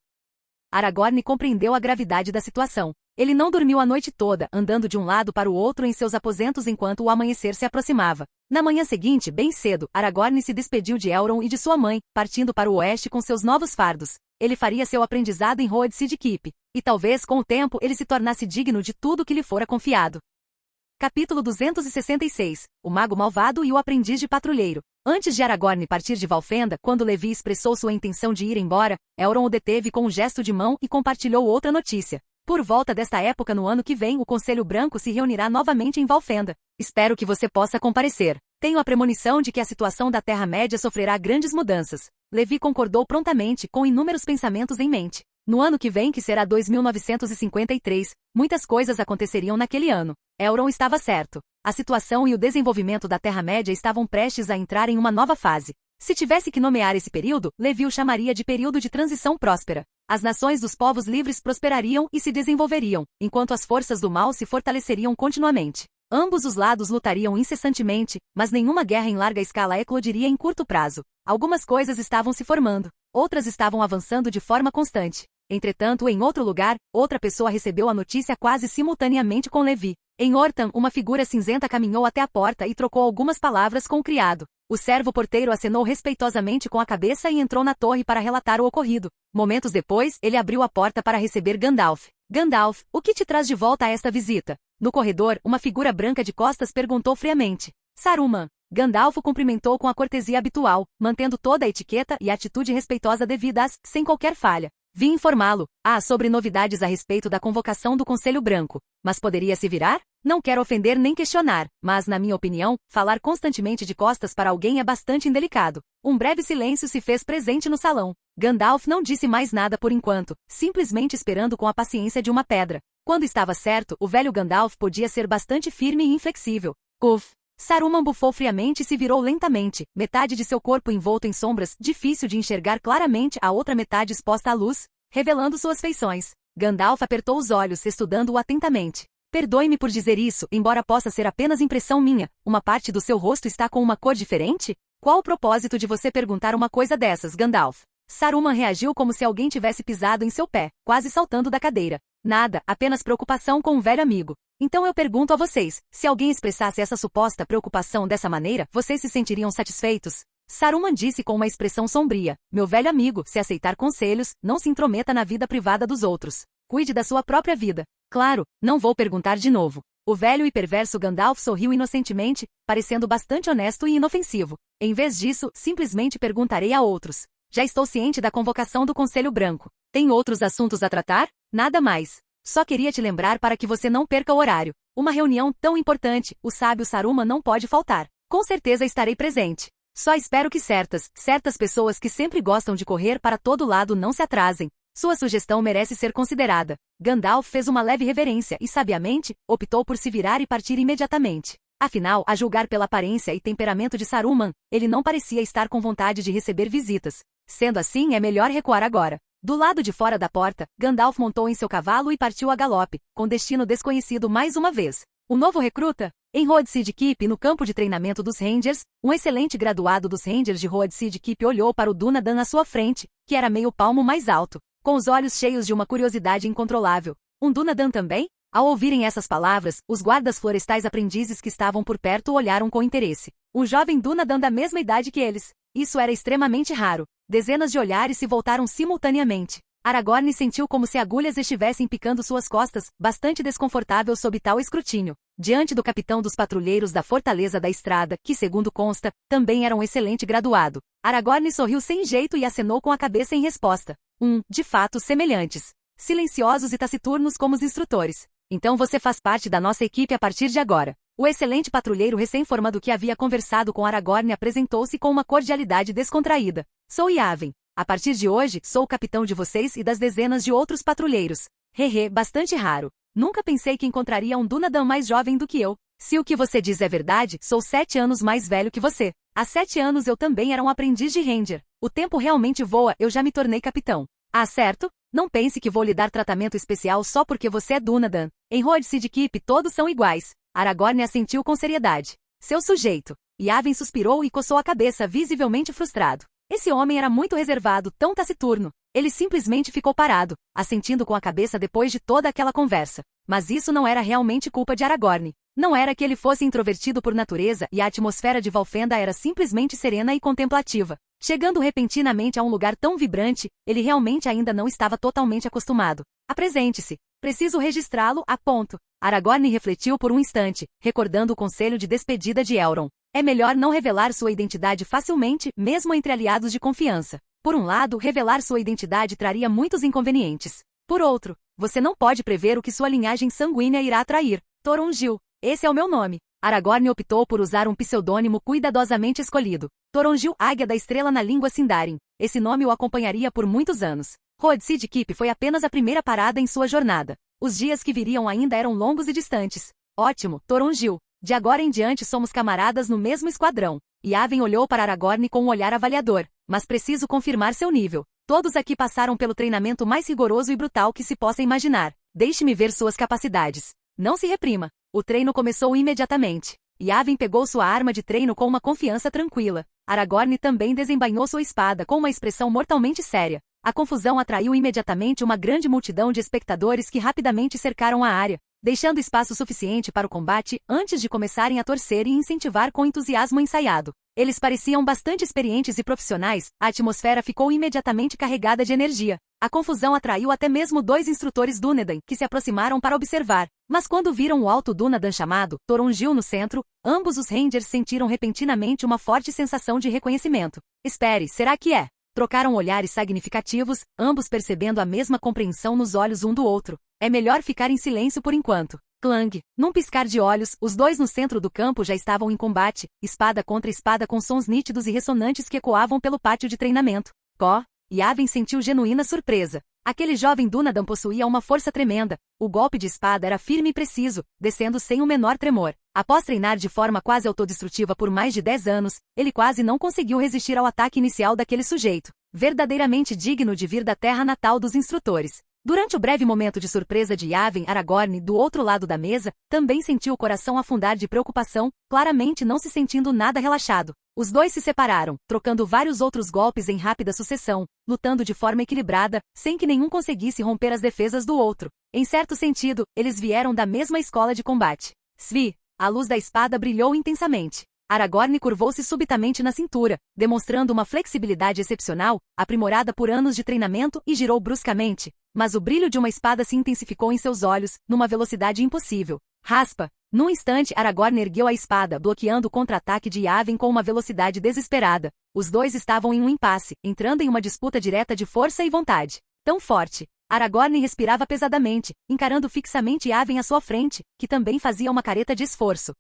Aragorn compreendeu a gravidade da situação. Ele não dormiu a noite toda, andando de um lado para o outro em seus aposentos enquanto o amanhecer se aproximava. Na manhã seguinte, bem cedo, Aragorn se despediu de Elrond e de sua mãe, partindo para o oeste com seus novos fardos. Ele faria seu aprendizado em Road Sidkeep, e talvez com o tempo ele se tornasse digno de tudo que lhe fora confiado. Capítulo 266. O Mago Malvado e o Aprendiz de Patrulheiro. Antes de Aragorn partir de Valfenda, quando Levi expressou sua intenção de ir embora, Elrond o deteve com um gesto de mão e compartilhou outra notícia. Por volta desta época no ano que vem, o Conselho Branco se reunirá novamente em Valfenda. Espero que você possa comparecer. Tenho a premonição de que a situação da Terra-média sofrerá grandes mudanças. Levi concordou prontamente, com inúmeros pensamentos em mente. No ano que vem, que será 2953, muitas coisas aconteceriam naquele ano. Elrond estava certo. A situação e o desenvolvimento da Terra-média estavam prestes a entrar em uma nova fase. Se tivesse que nomear esse período, Levi o chamaria de período de transição próspera. As nações dos povos livres prosperariam e se desenvolveriam, enquanto as forças do mal se fortaleceriam continuamente. Ambos os lados lutariam incessantemente, mas nenhuma guerra em larga escala eclodiria em curto prazo. Algumas coisas estavam se formando, outras estavam avançando de forma constante. Entretanto, em outro lugar, outra pessoa recebeu a notícia quase simultaneamente com Levi. Em Orthan, uma figura cinzenta caminhou até a porta e trocou algumas palavras com o criado. O servo porteiro acenou respeitosamente com a cabeça e entrou na torre para relatar o ocorrido. Momentos depois, ele abriu a porta para receber Gandalf. Gandalf, o que te traz de volta a esta visita? No corredor, uma figura branca de costas perguntou friamente. Saruman. Gandalf o cumprimentou com a cortesia habitual, mantendo toda a etiqueta e a atitude respeitosa devidas, sem qualquer falha. Vim informá-lo, sobre novidades a respeito da convocação do Conselho Branco. Mas poderia se virar? Não quero ofender nem questionar, mas, na minha opinião, falar constantemente de costas para alguém é bastante indelicado. Um breve silêncio se fez presente no salão. Gandalf não disse mais nada por enquanto, simplesmente esperando com a paciência de uma pedra. Quando estava certo, o velho Gandalf podia ser bastante firme e inflexível. Uf! Saruman bufou friamente e se virou lentamente, metade de seu corpo envolto em sombras, difícil de enxergar claramente, a outra metade exposta à luz, revelando suas feições. Gandalf apertou os olhos, estudando-o atentamente. Perdoe-me por dizer isso, embora possa ser apenas impressão minha, uma parte do seu rosto está com uma cor diferente? Qual o propósito de você perguntar uma coisa dessas, Gandalf? Saruman reagiu como se alguém tivesse pisado em seu pé, quase saltando da cadeira. Nada, apenas preocupação com um velho amigo. Então eu pergunto a vocês, se alguém expressasse essa suposta preocupação dessa maneira, vocês se sentiriam satisfeitos? Saruman disse com uma expressão sombria. Meu velho amigo, se aceitar conselhos, não se intrometa na vida privada dos outros. Cuide da sua própria vida. Claro, não vou perguntar de novo. O velho e perverso Gandalf sorriu inocentemente, parecendo bastante honesto e inofensivo. Em vez disso, simplesmente perguntarei a outros. Já estou ciente da convocação do Conselho Branco. Tem outros assuntos a tratar? Nada mais. Só queria te lembrar para que você não perca o horário. Uma reunião tão importante, o sábio Saruman não pode faltar. Com certeza estarei presente. Só espero que certas pessoas que sempre gostam de correr para todo lado não se atrasem. Sua sugestão merece ser considerada. Gandalf fez uma leve reverência e, sabiamente, optou por se virar e partir imediatamente. Afinal, a julgar pela aparência e temperamento de Saruman, ele não parecia estar com vontade de receber visitas. Sendo assim, é melhor recuar agora. Do lado de fora da porta, Gandalf montou em seu cavalo e partiu a galope, com destino desconhecido mais uma vez. O novo recruta? Em Road Sidkeep, no campo de treinamento dos Rangers, um excelente graduado dos Rangers de Road Sidkeep olhou para o Dúnadan à sua frente, que era meio palmo mais alto, com os olhos cheios de uma curiosidade incontrolável. Um Dúnadan também? Ao ouvirem essas palavras, os guardas florestais aprendizes que estavam por perto olharam com interesse. O jovem Dunadan da mesma idade que eles. Isso era extremamente raro. Dezenas de olhares se voltaram simultaneamente. Aragorn sentiu como se agulhas estivessem picando suas costas, bastante desconfortável sob tal escrutínio. Diante do capitão dos patrulheiros da Fortaleza da Estrada, que segundo consta, também era um excelente graduado. Aragorn sorriu sem jeito e acenou com a cabeça em resposta. De fato, semelhantes. Silenciosos e taciturnos como os instrutores. Então você faz parte da nossa equipe a partir de agora. O excelente patrulheiro recém-formado que havia conversado com Aragorn apresentou-se com uma cordialidade descontraída. Sou Iarven. A partir de hoje, sou o capitão de vocês e das dezenas de outros patrulheiros. Bastante raro. Nunca pensei que encontraria um Dunadan mais jovem do que eu. Se o que você diz é verdade, sou 7 anos mais velho que você. Há 7 anos eu também era um aprendiz de Ranger. O tempo realmente voa, eu já me tornei capitão. Ah, certo? Não pense que vou lhe dar tratamento especial só porque você é Dunadan. Em Road Keep todos são iguais. Aragorn assentiu com seriedade. Seu sujeito. Iarven suspirou e coçou a cabeça, visivelmente frustrado. Esse homem era muito reservado, tão taciturno. Ele simplesmente ficou parado, assentindo com a cabeça depois de toda aquela conversa. Mas isso não era realmente culpa de Aragorn. Não era que ele fosse introvertido por natureza e a atmosfera de Valfenda era simplesmente serena e contemplativa. Chegando repentinamente a um lugar tão vibrante, ele realmente ainda não estava totalmente acostumado. Apresente-se. Preciso registrá-lo, a ponto. Aragorn refletiu por um instante, recordando o conselho de despedida de Elrond. É melhor não revelar sua identidade facilmente, mesmo entre aliados de confiança. Por um lado, revelar sua identidade traria muitos inconvenientes. Por outro, você não pode prever o que sua linhagem sanguínea irá atrair. Thorongil. Esse é o meu nome. Aragorn optou por usar um pseudônimo cuidadosamente escolhido. Thorongil, Águia da Estrela na língua Sindarin. Esse nome o acompanharia por muitos anos. Road Keep foi apenas a primeira parada em sua jornada. Os dias que viriam ainda eram longos e distantes. Ótimo, Thorongil. De agora em diante somos camaradas no mesmo esquadrão. Iarven olhou para Aragorn com um olhar avaliador. Mas preciso confirmar seu nível. Todos aqui passaram pelo treinamento mais rigoroso e brutal que se possa imaginar. Deixe-me ver suas capacidades. Não se reprima. O treino começou imediatamente. Iarven pegou sua arma de treino com uma confiança tranquila. Aragorn também desembainhou sua espada com uma expressão mortalmente séria. A confusão atraiu imediatamente uma grande multidão de espectadores que rapidamente cercaram a área, deixando espaço suficiente para o combate antes de começarem a torcer e incentivar com entusiasmo ensaiado. Eles pareciam bastante experientes e profissionais, a atmosfera ficou imediatamente carregada de energia. A confusão atraiu até mesmo 2 instrutores Dúnedain, que se aproximaram para observar. Mas quando viram o alto Dúnadan chamado Thorongil no centro, ambos os Rangers sentiram repentinamente uma forte sensação de reconhecimento. Espere, será que é? Trocaram olhares significativos, ambos percebendo a mesma compreensão nos olhos um do outro. É melhor ficar em silêncio por enquanto. Clang! Num piscar de olhos, os 2 no centro do campo já estavam em combate, espada contra espada com sons nítidos e ressonantes que ecoavam pelo pátio de treinamento. Iarven sentiu genuína surpresa. Aquele jovem Dúnadan possuía uma força tremenda. O golpe de espada era firme e preciso, descendo sem o menor tremor. Após treinar de forma quase autodestrutiva por mais de 10 anos, ele quase não conseguiu resistir ao ataque inicial daquele sujeito. Verdadeiramente digno de vir da terra natal dos instrutores. Durante o breve momento de surpresa de Iarven, Aragorn, do outro lado da mesa, também sentiu o coração afundar de preocupação, claramente não se sentindo nada relaxado. Os 2 se separaram, trocando vários outros golpes em rápida sucessão, lutando de forma equilibrada, sem que nenhum conseguisse romper as defesas do outro. Em certo sentido, eles vieram da mesma escola de combate. Svi! A luz da espada brilhou intensamente. Aragorn curvou-se subitamente na cintura, demonstrando uma flexibilidade excepcional, aprimorada por anos de treinamento, e girou bruscamente. Mas o brilho de uma espada se intensificou em seus olhos, numa velocidade impossível. Raspa! Num instante, Aragorn ergueu a espada, bloqueando o contra-ataque de Iarven com uma velocidade desesperada. Os 2 estavam em um impasse, entrando em uma disputa direta de força e vontade. Tão forte! Aragorn respirava pesadamente, encarando fixamente Iarven à sua frente, que também fazia uma careta de esforço.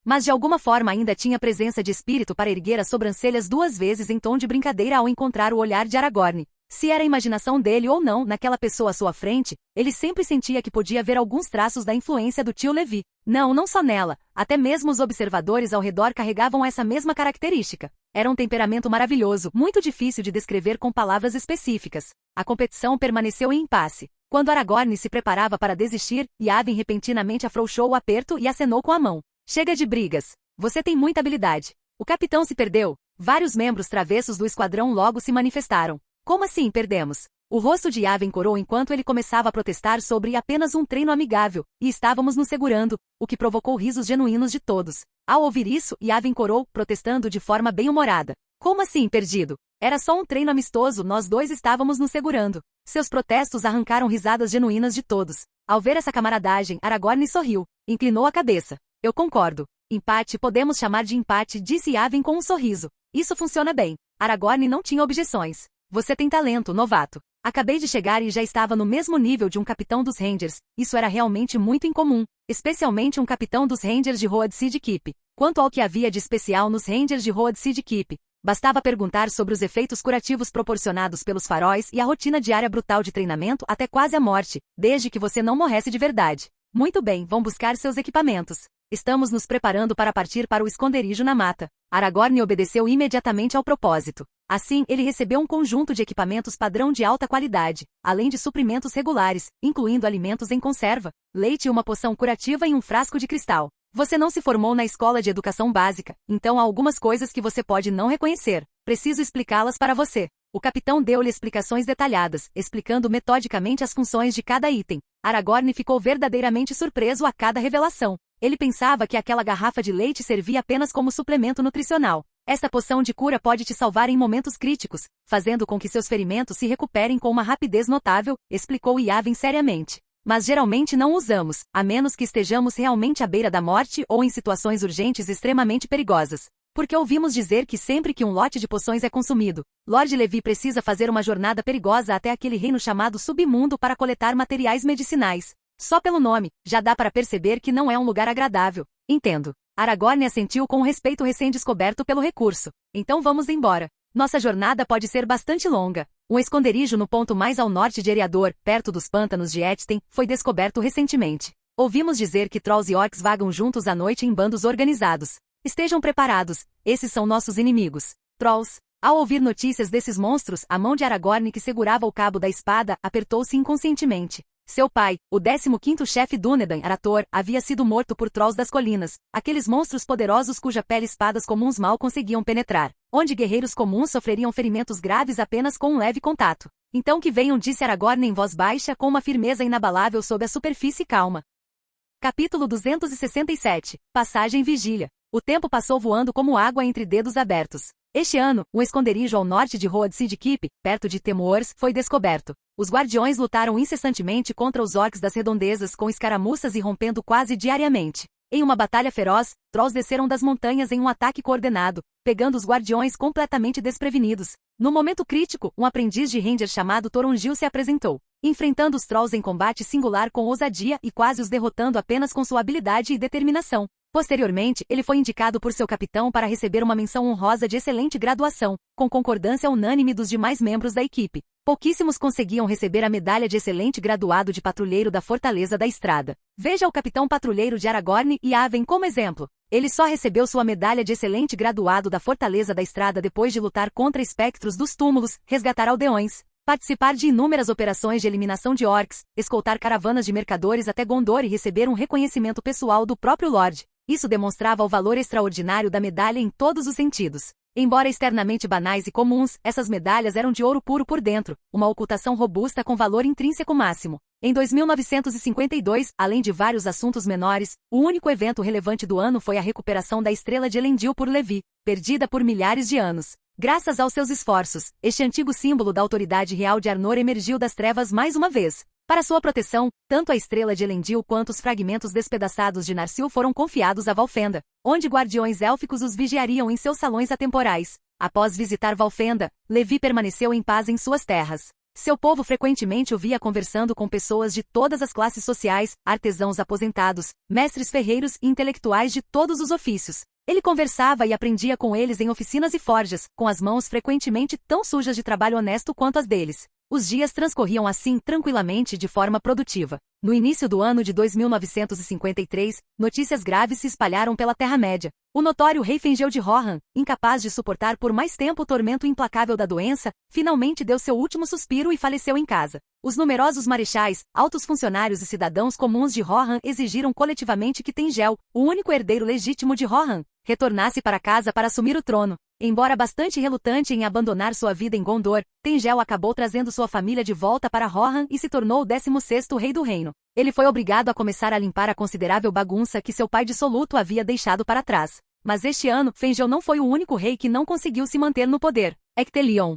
Mas de alguma forma ainda tinha presença de espírito para erguer as sobrancelhas 2 vezes em tom de brincadeira ao encontrar o olhar de Aragorn. Se era a imaginação dele ou não, naquela pessoa à sua frente, ele sempre sentia que podia ver alguns traços da influência do tio Levi. Não só nela, até mesmo os observadores ao redor carregavam essa mesma característica. Era um temperamento maravilhoso, muito difícil de descrever com palavras específicas. A competição permaneceu em impasse. Quando Aragorn se preparava para desistir, Iarven repentinamente afrouxou o aperto e acenou com a mão. Chega de brigas. Você tem muita habilidade. O capitão se perdeu. Vários membros travessos do esquadrão logo se manifestaram. Como assim perdemos? O rosto de Yavin corou enquanto ele começava a protestar sobre apenas um treino amigável, e estávamos nos segurando, o que provocou risos genuínos de todos. Ao ouvir isso, Yavin corou, protestando de forma bem-humorada. Como assim, perdido? Era só um treino amistoso, nós dois estávamos nos segurando. Seus protestos arrancaram risadas genuínas de todos. Ao ver essa camaradagem, Aragorn sorriu, inclinou a cabeça. Eu concordo. Empate podemos chamar de empate, disse Yavin com um sorriso. Isso funciona bem. Aragorn não tinha objeções. Você tem talento, novato. Acabei de chegar e já estava no mesmo nível de um capitão dos Rangers. Isso era realmente muito incomum, especialmente um capitão dos Rangers de Road Seed Keep. Quanto ao que havia de especial nos Rangers de Road Seed Keep, bastava perguntar sobre os efeitos curativos proporcionados pelos faróis e a rotina diária brutal de treinamento até quase a morte, desde que você não morresse de verdade. Muito bem, vão buscar seus equipamentos. Estamos nos preparando para partir para o esconderijo na mata. Aragorn obedeceu imediatamente ao propósito. Assim, ele recebeu um conjunto de equipamentos padrão de alta qualidade, além de suprimentos regulares, incluindo alimentos em conserva, leite e uma poção curativa em um frasco de cristal. Você não se formou na escola de educação básica, então há algumas coisas que você pode não reconhecer. Preciso explicá-las para você. O capitão deu-lhe explicações detalhadas, explicando metodicamente as funções de cada item. Aragorn ficou verdadeiramente surpreso a cada revelação. Ele pensava que aquela garrafa de leite servia apenas como suplemento nutricional. Esta poção de cura pode te salvar em momentos críticos, fazendo com que seus ferimentos se recuperem com uma rapidez notável, explicou Yavin seriamente. Mas geralmente não usamos, a menos que estejamos realmente à beira da morte ou em situações urgentes extremamente perigosas. Porque ouvimos dizer que sempre que um lote de poções é consumido, Lord Levi precisa fazer uma jornada perigosa até aquele reino chamado Submundo para coletar materiais medicinais. Só pelo nome, já dá para perceber que não é um lugar agradável. Entendo. Aragorn assentiu com o respeito recém-descoberto pelo recurso. Então vamos embora. Nossa jornada pode ser bastante longa. Um esconderijo no ponto mais ao norte de Eriador, perto dos pântanos de Etten, foi descoberto recentemente. Ouvimos dizer que Trolls e Orcs vagam juntos à noite em bandos organizados. Estejam preparados, esses são nossos inimigos. Trolls. Ao ouvir notícias desses monstros, a mão de Aragorn que segurava o cabo da espada apertou-se inconscientemente. Seu pai, o 15º chefe Dúnedain Arathor, havia sido morto por Trolls das colinas, aqueles monstros poderosos cuja pele espadas comuns mal conseguiam penetrar, onde guerreiros comuns sofreriam ferimentos graves apenas com um leve contato. Então que venham, disse Aragorn em voz baixa com uma firmeza inabalável sob a superfície calma. Capítulo 267. Passagem Vigília. O tempo passou voando como água entre dedos abertos. Este ano, um esconderijo ao norte de Road Seed Keep, perto de Temurs, foi descoberto. Os guardiões lutaram incessantemente contra os orcs das redondezas com escaramuças e rompendo quase diariamente. Em uma batalha feroz, Trolls desceram das montanhas em um ataque coordenado, pegando os guardiões completamente desprevenidos. No momento crítico, um aprendiz de Ranger chamado Torongil se apresentou, enfrentando os Trolls em combate singular com ousadia e quase os derrotando apenas com sua habilidade e determinação. Posteriormente, ele foi indicado por seu capitão para receber uma menção honrosa de excelente graduação, com concordância unânime dos demais membros da equipe. Pouquíssimos conseguiam receber a medalha de excelente graduado de patrulheiro da Fortaleza da Estrada. Veja o capitão patrulheiro de Aragorn e Yavin como exemplo. Ele só recebeu sua medalha de excelente graduado da Fortaleza da Estrada depois de lutar contra espectros dos túmulos, resgatar aldeões, participar de inúmeras operações de eliminação de orcs, escoltar caravanas de mercadores até Gondor e receber um reconhecimento pessoal do próprio Lorde. Isso demonstrava o valor extraordinário da medalha em todos os sentidos. Embora externamente banais e comuns, essas medalhas eram de ouro puro por dentro, uma ocultação robusta com valor intrínseco máximo. Em 2952, além de vários assuntos menores, o único evento relevante do ano foi a recuperação da Estrela de Elendil por Levi, perdida por milhares de anos. Graças aos seus esforços, este antigo símbolo da autoridade real de Arnor emergiu das trevas mais uma vez. Para sua proteção, tanto a Estrela de Elendil quanto os fragmentos despedaçados de Narsil foram confiados a Valfenda, onde guardiões élficos os vigiariam em seus salões atemporais. Após visitar Valfenda, Levi permaneceu em paz em suas terras. Seu povo frequentemente o via conversando com pessoas de todas as classes sociais, artesãos aposentados, mestres ferreiros e intelectuais de todos os ofícios. Ele conversava e aprendia com eles em oficinas e forjas, com as mãos frequentemente tão sujas de trabalho honesto quanto as deles. Os dias transcorriam assim tranquilamente de forma produtiva. No início do ano de 2953, notícias graves se espalharam pela Terra-média. O notório rei Fengel de Rohan, incapaz de suportar por mais tempo o tormento implacável da doença, finalmente deu seu último suspiro e faleceu em casa. Os numerosos marechais, altos funcionários e cidadãos comuns de Rohan exigiram coletivamente que Tengel, o único herdeiro legítimo de Rohan, retornasse para casa para assumir o trono. Embora bastante relutante em abandonar sua vida em Gondor, Tengel acabou trazendo sua família de volta para Rohan e se tornou o 16º rei do reino. Ele foi obrigado a começar a limpar a considerável bagunça que seu pai dissoluto havia deixado para trás. Mas este ano, Fengel não foi o único rei que não conseguiu se manter no poder. Ectelion.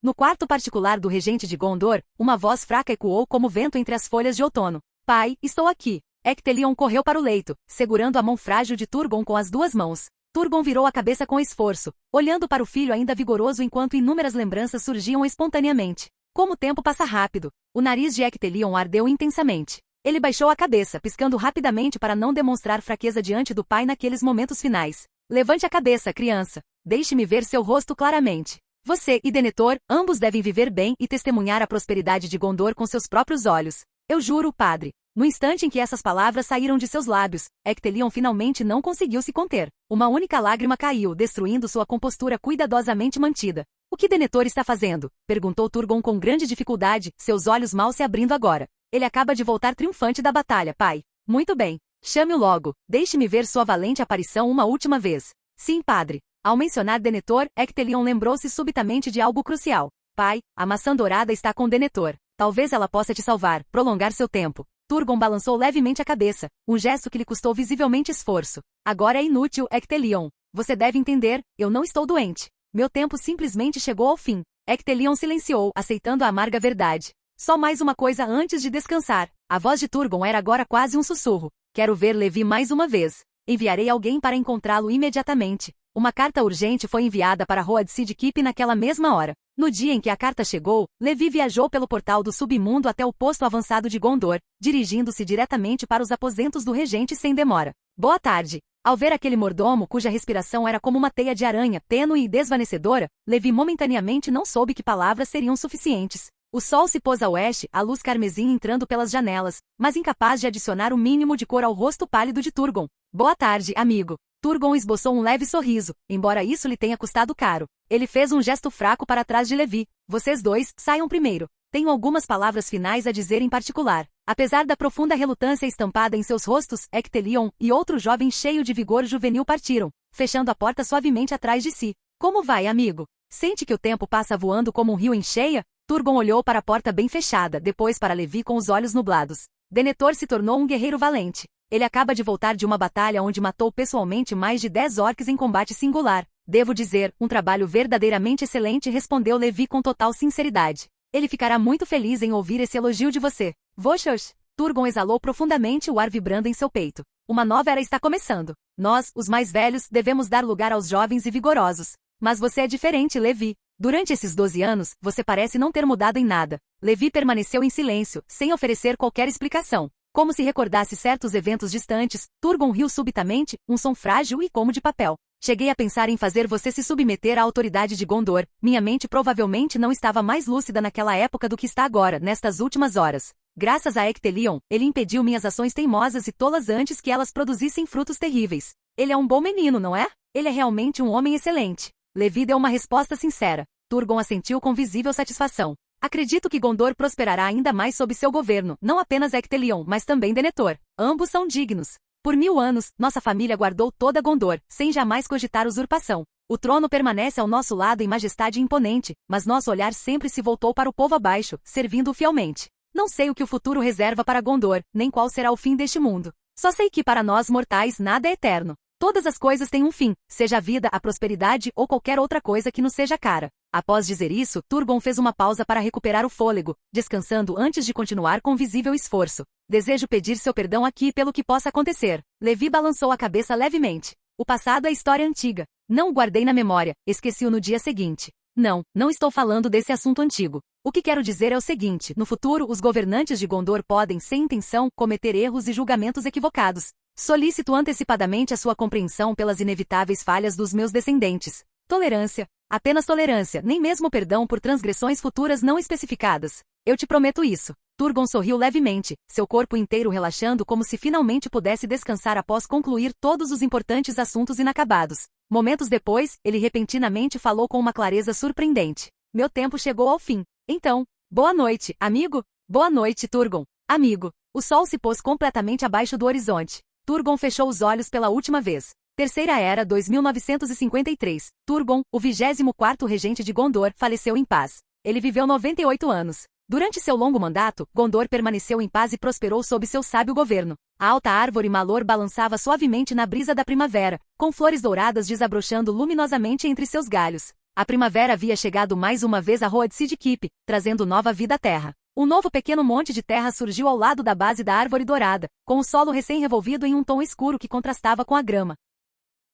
No quarto particular do regente de Gondor, uma voz fraca ecoou como vento entre as folhas de outono. Pai, estou aqui. Ectelion correu para o leito, segurando a mão frágil de Turgon com as duas mãos. Turgon virou a cabeça com esforço, olhando para o filho ainda vigoroso enquanto inúmeras lembranças surgiam espontaneamente. Como o tempo passa rápido. O nariz de Ectelion ardeu intensamente. Ele baixou a cabeça, piscando rapidamente para não demonstrar fraqueza diante do pai naqueles momentos finais. Levante a cabeça, criança. Deixe-me ver seu rosto claramente. Você e Denethor, ambos devem viver bem e testemunhar a prosperidade de Gondor com seus próprios olhos. Eu juro, padre. No instante em que essas palavras saíram de seus lábios, Ectelion finalmente não conseguiu se conter. Uma única lágrima caiu, destruindo sua compostura cuidadosamente mantida. O que Denethor está fazendo? Perguntou Turgon com grande dificuldade, seus olhos mal se abrindo agora. Ele acaba de voltar triunfante da batalha, pai. Muito bem. Chame-o logo. Deixe-me ver sua valente aparição uma última vez. Sim, padre. Ao mencionar Denethor, Ectelion lembrou-se subitamente de algo crucial. Pai, a maçã dourada está com Denethor. Talvez ela possa te salvar, prolongar seu tempo. Turgon balançou levemente a cabeça, um gesto que lhe custou visivelmente esforço. Agora é inútil, Ectelion. Você deve entender, eu não estou doente. Meu tempo simplesmente chegou ao fim. Ectelion silenciou, aceitando a amarga verdade. Só mais uma coisa antes de descansar. A voz de Turgon era agora quase um sussurro. Quero ver Levi mais uma vez. Enviarei alguém para encontrá-lo imediatamente. Uma carta urgente foi enviada para Road Sidkeep naquela mesma hora. No dia em que a carta chegou, Levi viajou pelo portal do submundo até o posto avançado de Gondor, dirigindo-se diretamente para os aposentos do regente sem demora. Boa tarde. Ao ver aquele mordomo cuja respiração era como uma teia de aranha, tênue e desvanecedora, Levi momentaneamente não soube que palavras seriam suficientes. O sol se pôs a oeste, a luz carmesim entrando pelas janelas, mas incapaz de adicionar o mínimo de cor ao rosto pálido de Turgon. Boa tarde, amigo. Turgon esboçou um leve sorriso, embora isso lhe tenha custado caro. Ele fez um gesto fraco para trás de Levi. Vocês dois, saiam primeiro. Tenho algumas palavras finais a dizer em particular. Apesar da profunda relutância estampada em seus rostos, Ectelion e outro jovem cheio de vigor juvenil partiram, fechando a porta suavemente atrás de si. Como vai, amigo? Sente que o tempo passa voando como um rio em cheia? Turgon olhou para a porta bem fechada, depois para Levi com os olhos nublados. Denethor se tornou um guerreiro valente. Ele acaba de voltar de uma batalha onde matou pessoalmente mais de 10 orcs em combate singular. Devo dizer, um trabalho verdadeiramente excelente, respondeu Levi com total sinceridade. Ele ficará muito feliz em ouvir esse elogio de você. Voxox. Turgon exalou profundamente o ar vibrando em seu peito. Uma nova era está começando. Nós, os mais velhos, devemos dar lugar aos jovens e vigorosos. Mas você é diferente, Levi. Durante esses 12 anos, você parece não ter mudado em nada. Levi permaneceu em silêncio, sem oferecer qualquer explicação. Como se recordasse certos eventos distantes, Turgon riu subitamente, um som frágil e como de papel. Cheguei a pensar em fazer você se submeter à autoridade de Gondor. Minha mente provavelmente não estava mais lúcida naquela época do que está agora, nestas últimas horas. Graças a Ectelion, ele impediu minhas ações teimosas e tolas antes que elas produzissem frutos terríveis. Ele é um bom menino, não é? Ele é realmente um homem excelente. Levi deu uma resposta sincera. Turgon assentiu com visível satisfação. Acredito que Gondor prosperará ainda mais sob seu governo, não apenas Ectelion, mas também Denethor. Ambos são dignos. Por 1000 anos, nossa família guardou toda Gondor, sem jamais cogitar usurpação. O trono permanece ao nosso lado em majestade imponente, mas nosso olhar sempre se voltou para o povo abaixo, servindo-o fielmente. Não sei o que o futuro reserva para Gondor, nem qual será o fim deste mundo. Só sei que para nós mortais nada é eterno. Todas as coisas têm um fim, seja a vida, a prosperidade ou qualquer outra coisa que nos seja cara. Após dizer isso, Turgon fez uma pausa para recuperar o fôlego, descansando antes de continuar com visível esforço. Desejo pedir seu perdão aqui pelo que possa acontecer. Levi balançou a cabeça levemente. O passado é história antiga. Não o guardei na memória, esqueci-o no dia seguinte. Não estou falando desse assunto antigo. O que quero dizer é o seguinte, no futuro os governantes de Gondor podem, sem intenção, cometer erros e julgamentos equivocados. Solicito antecipadamente a sua compreensão pelas inevitáveis falhas dos meus descendentes. Tolerância. Apenas tolerância, nem mesmo perdão por transgressões futuras não especificadas. Eu te prometo isso. Turgon sorriu levemente, seu corpo inteiro relaxando como se finalmente pudesse descansar após concluir todos os importantes assuntos inacabados. Momentos depois, ele repentinamente falou com uma clareza surpreendente. Meu tempo chegou ao fim. Então, Boa noite, amigo. Boa noite, Turgon. Amigo. O sol se pôs completamente abaixo do horizonte. Turgon fechou os olhos pela última vez. Terceira Era 2953. Turgon, o 24º regente de Gondor, faleceu em paz. Ele viveu 98 anos. Durante seu longo mandato, Gondor permaneceu em paz e prosperou sob seu sábio governo. A alta árvore Malor balançava suavemente na brisa da primavera, com flores douradas desabrochando luminosamente entre seus galhos. A primavera havia chegado mais uma vez a Road Sidkeep, trazendo nova vida à terra. Um novo pequeno monte de terra surgiu ao lado da base da árvore dourada, com o solo recém-revolvido em um tom escuro que contrastava com a grama.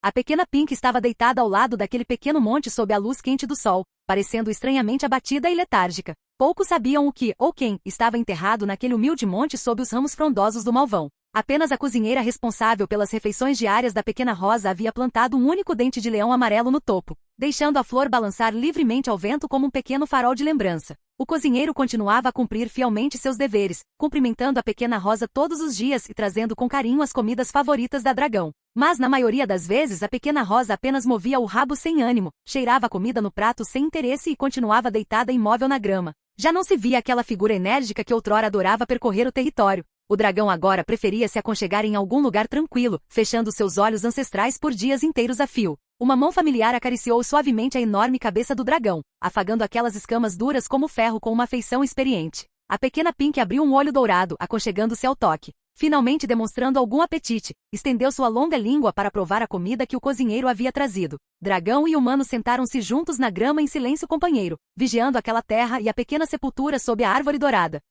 A pequena Pink estava deitada ao lado daquele pequeno monte sob a luz quente do sol, parecendo estranhamente abatida e letárgica. Poucos sabiam o que, ou quem, estava enterrado naquele humilde monte sob os ramos frondosos do malvão. Apenas a cozinheira responsável pelas refeições diárias da pequena Rosa havia plantado um único dente de leão amarelo no topo, deixando a flor balançar livremente ao vento como um pequeno farol de lembrança. O cozinheiro continuava a cumprir fielmente seus deveres, cumprimentando a pequena Rosa todos os dias e trazendo com carinho as comidas favoritas da dragão. Mas na maioria das vezes a pequena Rosa apenas movia o rabo sem ânimo, cheirava a comida no prato sem interesse e continuava deitada imóvel na grama. Já não se via aquela figura enérgica que outrora adorava percorrer o território. O dragão agora preferia se aconchegar em algum lugar tranquilo, fechando seus olhos ancestrais por dias inteiros a fio. Uma mão familiar acariciou suavemente a enorme cabeça do dragão, afagando aquelas escamas duras como ferro com uma feição experiente. A pequena Pink abriu um olho dourado, aconchegando-se ao toque. Finalmente demonstrando algum apetite, estendeu sua longa língua para provar a comida que o cozinheiro havia trazido. Dragão e humano sentaram-se juntos na grama em silêncio companheiro, vigiando aquela terra e a pequena sepultura sob a árvore dourada.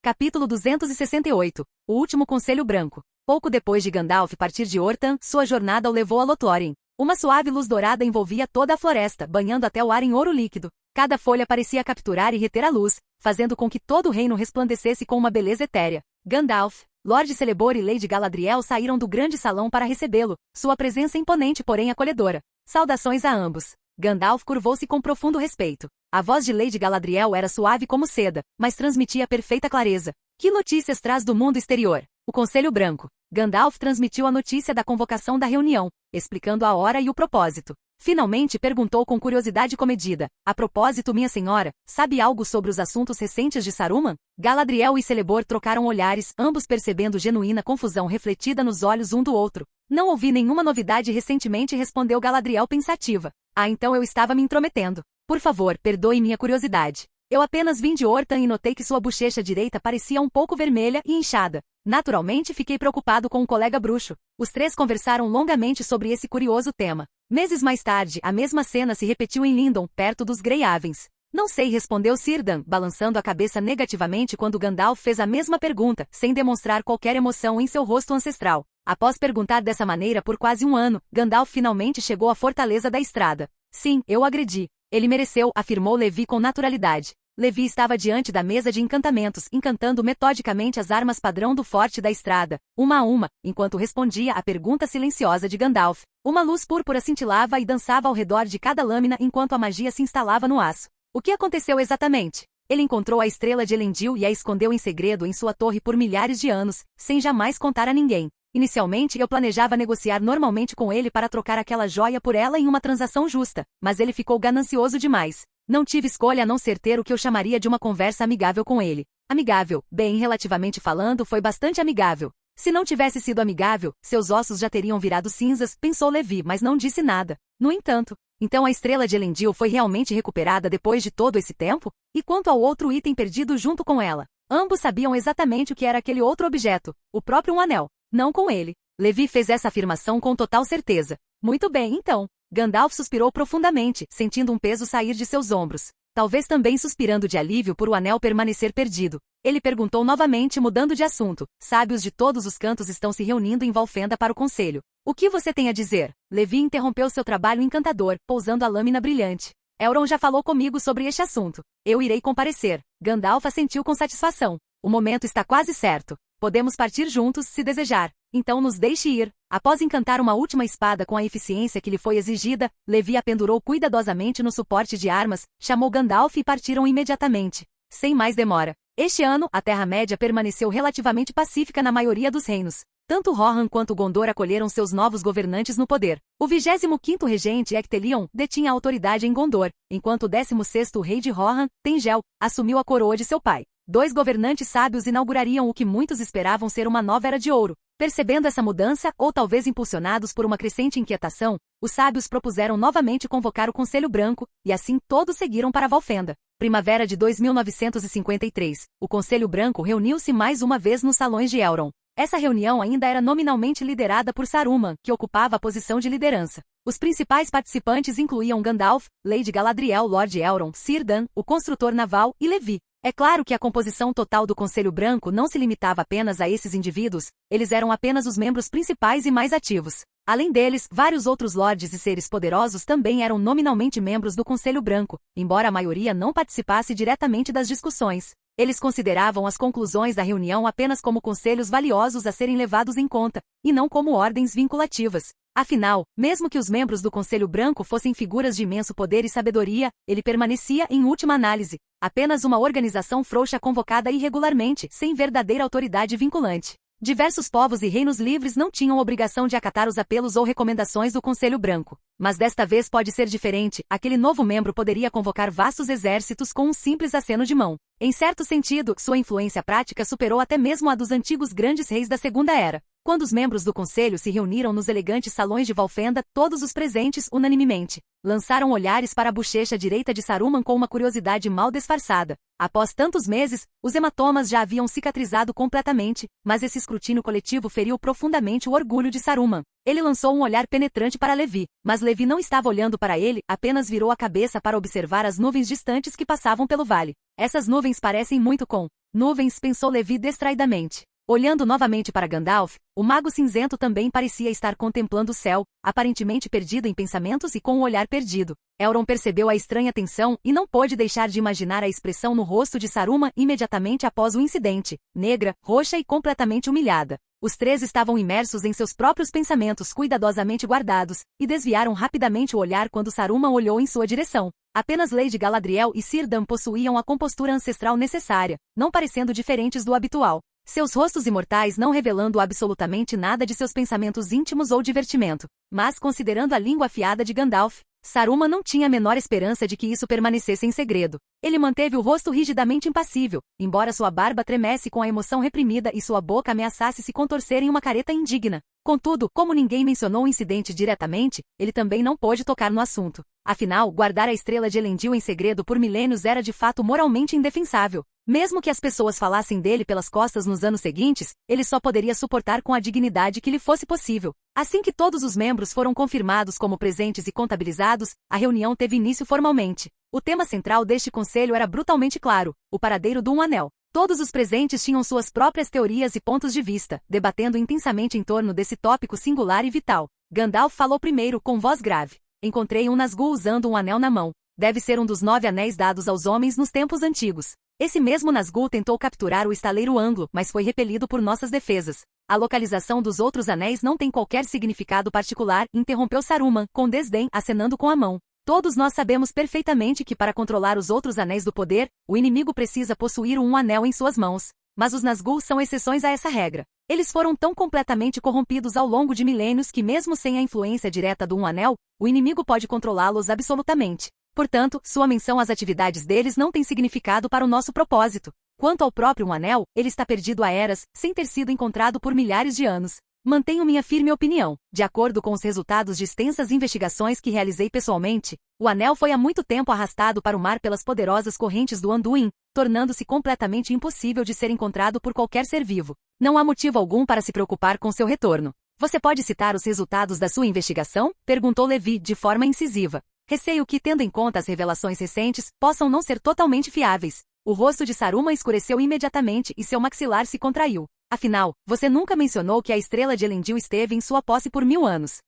Capítulo 268. O último Conselho Branco. Pouco depois de Gandalf partir de Orthan, sua jornada o levou a Lothlórien. Uma suave luz dourada envolvia toda a floresta, banhando até o ar em ouro líquido. Cada folha parecia capturar e reter a luz, fazendo com que todo o reino resplandecesse com uma beleza etérea. Gandalf, Lord Celeborn e Lady Galadriel saíram do grande salão para recebê-lo, sua presença imponente porém acolhedora. Saudações a ambos. Gandalf curvou-se com profundo respeito. A voz de Lady Galadriel era suave como seda, mas transmitia perfeita clareza. Que notícias traz do mundo exterior? O Conselho Branco. Gandalf transmitiu a notícia da convocação da reunião, explicando a hora e o propósito. Finalmente perguntou com curiosidade comedida: a propósito, minha senhora, sabe algo sobre os assuntos recentes de Saruman? Galadriel e Celeborn trocaram olhares, ambos percebendo genuína confusão refletida nos olhos um do outro. Não ouvi nenhuma novidade recentemente, respondeu Galadriel pensativa. Ah, então eu estava me intrometendo. Por favor, perdoe minha curiosidade. Eu apenas vim de Orthan e notei que sua bochecha direita parecia um pouco vermelha e inchada. Naturalmente fiquei preocupado com um colega bruxo. Os três conversaram longamente sobre esse curioso tema. Meses mais tarde, a mesma cena se repetiu em Lindon, perto dos Greyhavens. Não sei, respondeu Círdan, balançando a cabeça negativamente quando Gandalf fez a mesma pergunta, sem demonstrar qualquer emoção em seu rosto ancestral. Após perguntar dessa maneira por quase um ano, Gandalf finalmente chegou à Fortaleza da Estrada. Sim, eu agredi. Ele mereceu, afirmou Levi com naturalidade. Levi estava diante da mesa de encantamentos, encantando metodicamente as armas padrão do Forte da Estrada, uma a uma, enquanto respondia à pergunta silenciosa de Gandalf. Uma luz púrpura cintilava e dançava ao redor de cada lâmina enquanto a magia se instalava no aço. O que aconteceu exatamente? Ele encontrou a estrela de Elendil e a escondeu em segredo em sua torre por milhares de anos, sem jamais contar a ninguém. Inicialmente eu planejava negociar normalmente com ele para trocar aquela joia por ela em uma transação justa, mas ele ficou ganancioso demais. Não tive escolha a não ser ter o que eu chamaria de uma conversa amigável com ele. Amigável, bem, relativamente falando, foi bastante amigável. Se não tivesse sido amigável, seus ossos já teriam virado cinzas, pensou Levi, mas não disse nada. No entanto, então a estrela de Elendil foi realmente recuperada depois de todo esse tempo? E quanto ao outro item perdido junto com ela? Ambos sabiam exatamente o que era aquele outro objeto, o próprio um anel. Não com ele. Levi fez essa afirmação com total certeza. Muito bem, então. Gandalf suspirou profundamente, sentindo um peso sair de seus ombros. Talvez também suspirando de alívio por o anel permanecer perdido. Ele perguntou novamente, mudando de assunto. Sábios de todos os cantos estão se reunindo em Valfenda para o conselho. O que você tem a dizer? Levi interrompeu seu trabalho encantador, pousando a lâmina brilhante. Elrond já falou comigo sobre este assunto. Eu irei comparecer. Gandalf assentiu com satisfação. O momento está quase certo. Podemos partir juntos, se desejar. Então nos deixe ir. Após encantar uma última espada com a eficiência que lhe foi exigida, Levi a pendurou cuidadosamente no suporte de armas, chamou Gandalf e partiram imediatamente. Sem mais demora. Este ano, a Terra-média permaneceu relativamente pacífica na maioria dos reinos. Tanto Rohan quanto Gondor acolheram seus novos governantes no poder. O 25º regente Ectelion detinha a autoridade em Gondor, enquanto o 16º rei de Rohan, Tengel, assumiu a coroa de seu pai. 2 governantes sábios inaugurariam o que muitos esperavam ser uma nova Era de Ouro. Percebendo essa mudança, ou talvez impulsionados por uma crescente inquietação, os sábios propuseram novamente convocar o Conselho Branco, e assim todos seguiram para Valfenda. Primavera de 2953, o Conselho Branco reuniu-se mais uma vez nos salões de Elrond. Essa reunião ainda era nominalmente liderada por Saruman, que ocupava a posição de liderança. Os principais participantes incluíam Gandalf, Lady Galadriel, Lord Elrond, Círdan, o construtor naval, e Levi. É claro que a composição total do Conselho Branco não se limitava apenas a esses indivíduos, eles eram apenas os membros principais e mais ativos. Além deles, vários outros lordes e seres poderosos também eram nominalmente membros do Conselho Branco, embora a maioria não participasse diretamente das discussões. Eles consideravam as conclusões da reunião apenas como conselhos valiosos a serem levados em conta, e não como ordens vinculativas. Afinal, mesmo que os membros do Conselho Branco fossem figuras de imenso poder e sabedoria, ele permanecia, em última análise, apenas uma organização frouxa convocada irregularmente, sem verdadeira autoridade vinculante. Diversos povos e reinos livres não tinham obrigação de acatar os apelos ou recomendações do Conselho Branco. Mas desta vez pode ser diferente, aquele novo membro poderia convocar vastos exércitos com um simples aceno de mão. Em certo sentido, sua influência prática superou até mesmo a dos antigos grandes reis da Segunda Era. Quando os membros do conselho se reuniram nos elegantes salões de Valfenda, todos os presentes, unanimemente, lançaram olhares para a bochecha direita de Saruman com uma curiosidade mal disfarçada. Após tantos meses, os hematomas já haviam cicatrizado completamente, mas esse escrutínio coletivo feriu profundamente o orgulho de Saruman. Ele lançou um olhar penetrante para Levi, mas Levi não estava olhando para ele, apenas virou a cabeça para observar as nuvens distantes que passavam pelo vale. Essas nuvens parecem muito com nuvens, pensou Levi distraidamente. Olhando novamente para Gandalf, o mago cinzento também parecia estar contemplando o céu, aparentemente perdido em pensamentos e com um olhar perdido. Elrond percebeu a estranha tensão e não pôde deixar de imaginar a expressão no rosto de Saruman imediatamente após o incidente, negra, roxa e completamente humilhada. Os 3 estavam imersos em seus próprios pensamentos cuidadosamente guardados, e desviaram rapidamente o olhar quando Saruman olhou em sua direção. Apenas Lady Galadriel e Círdan possuíam a compostura ancestral necessária, não parecendo diferentes do habitual. Seus rostos imortais não revelando absolutamente nada de seus pensamentos íntimos ou divertimento. Mas, considerando a língua afiada de Gandalf, Saruman não tinha a menor esperança de que isso permanecesse em segredo. Ele manteve o rosto rigidamente impassível, embora sua barba tremesse com a emoção reprimida e sua boca ameaçasse se contorcer em uma careta indigna. Contudo, como ninguém mencionou o incidente diretamente, ele também não pôde tocar no assunto. Afinal, guardar a estrela de Elendil em segredo por milênios era de fato moralmente indefensável. Mesmo que as pessoas falassem dele pelas costas nos anos seguintes, ele só poderia suportar com a dignidade que lhe fosse possível. Assim que todos os membros foram confirmados como presentes e contabilizados, a reunião teve início formalmente. O tema central deste conselho era brutalmente claro: o paradeiro do Anel. Todos os presentes tinham suas próprias teorias e pontos de vista, debatendo intensamente em torno desse tópico singular e vital. Gandalf falou primeiro com voz grave. Encontrei um Nazgûl usando um anel na mão. Deve ser um dos 9 anéis dados aos homens nos tempos antigos. Esse mesmo Nazgûl tentou capturar o estaleiro Anglo, mas foi repelido por nossas defesas. A localização dos outros anéis não tem qualquer significado particular, interrompeu Saruman, com desdém, acenando com a mão. Todos nós sabemos perfeitamente que para controlar os outros anéis do poder, o inimigo precisa possuir um anel em suas mãos. Mas os Nazgûl são exceções a essa regra. Eles foram tão completamente corrompidos ao longo de milênios que mesmo sem a influência direta do anel, o inimigo pode controlá-los absolutamente. Portanto, sua menção às atividades deles não tem significado para o nosso propósito. Quanto ao próprio anel, ele está perdido há eras, sem ter sido encontrado por milhares de anos. Mantenho minha firme opinião. De acordo com os resultados de extensas investigações que realizei pessoalmente, o anel foi há muito tempo arrastado para o mar pelas poderosas correntes do Anduin, tornando-se completamente impossível de ser encontrado por qualquer ser vivo. Não há motivo algum para se preocupar com seu retorno. Você pode citar os resultados da sua investigação? Perguntou Levi, de forma incisiva. Receio que, tendo em conta as revelações recentes, possam não ser totalmente fiáveis. O rosto de Saruman escureceu imediatamente e seu maxilar se contraiu. Afinal, você nunca mencionou que a estrela de Elendil esteve em sua posse por 1000 anos.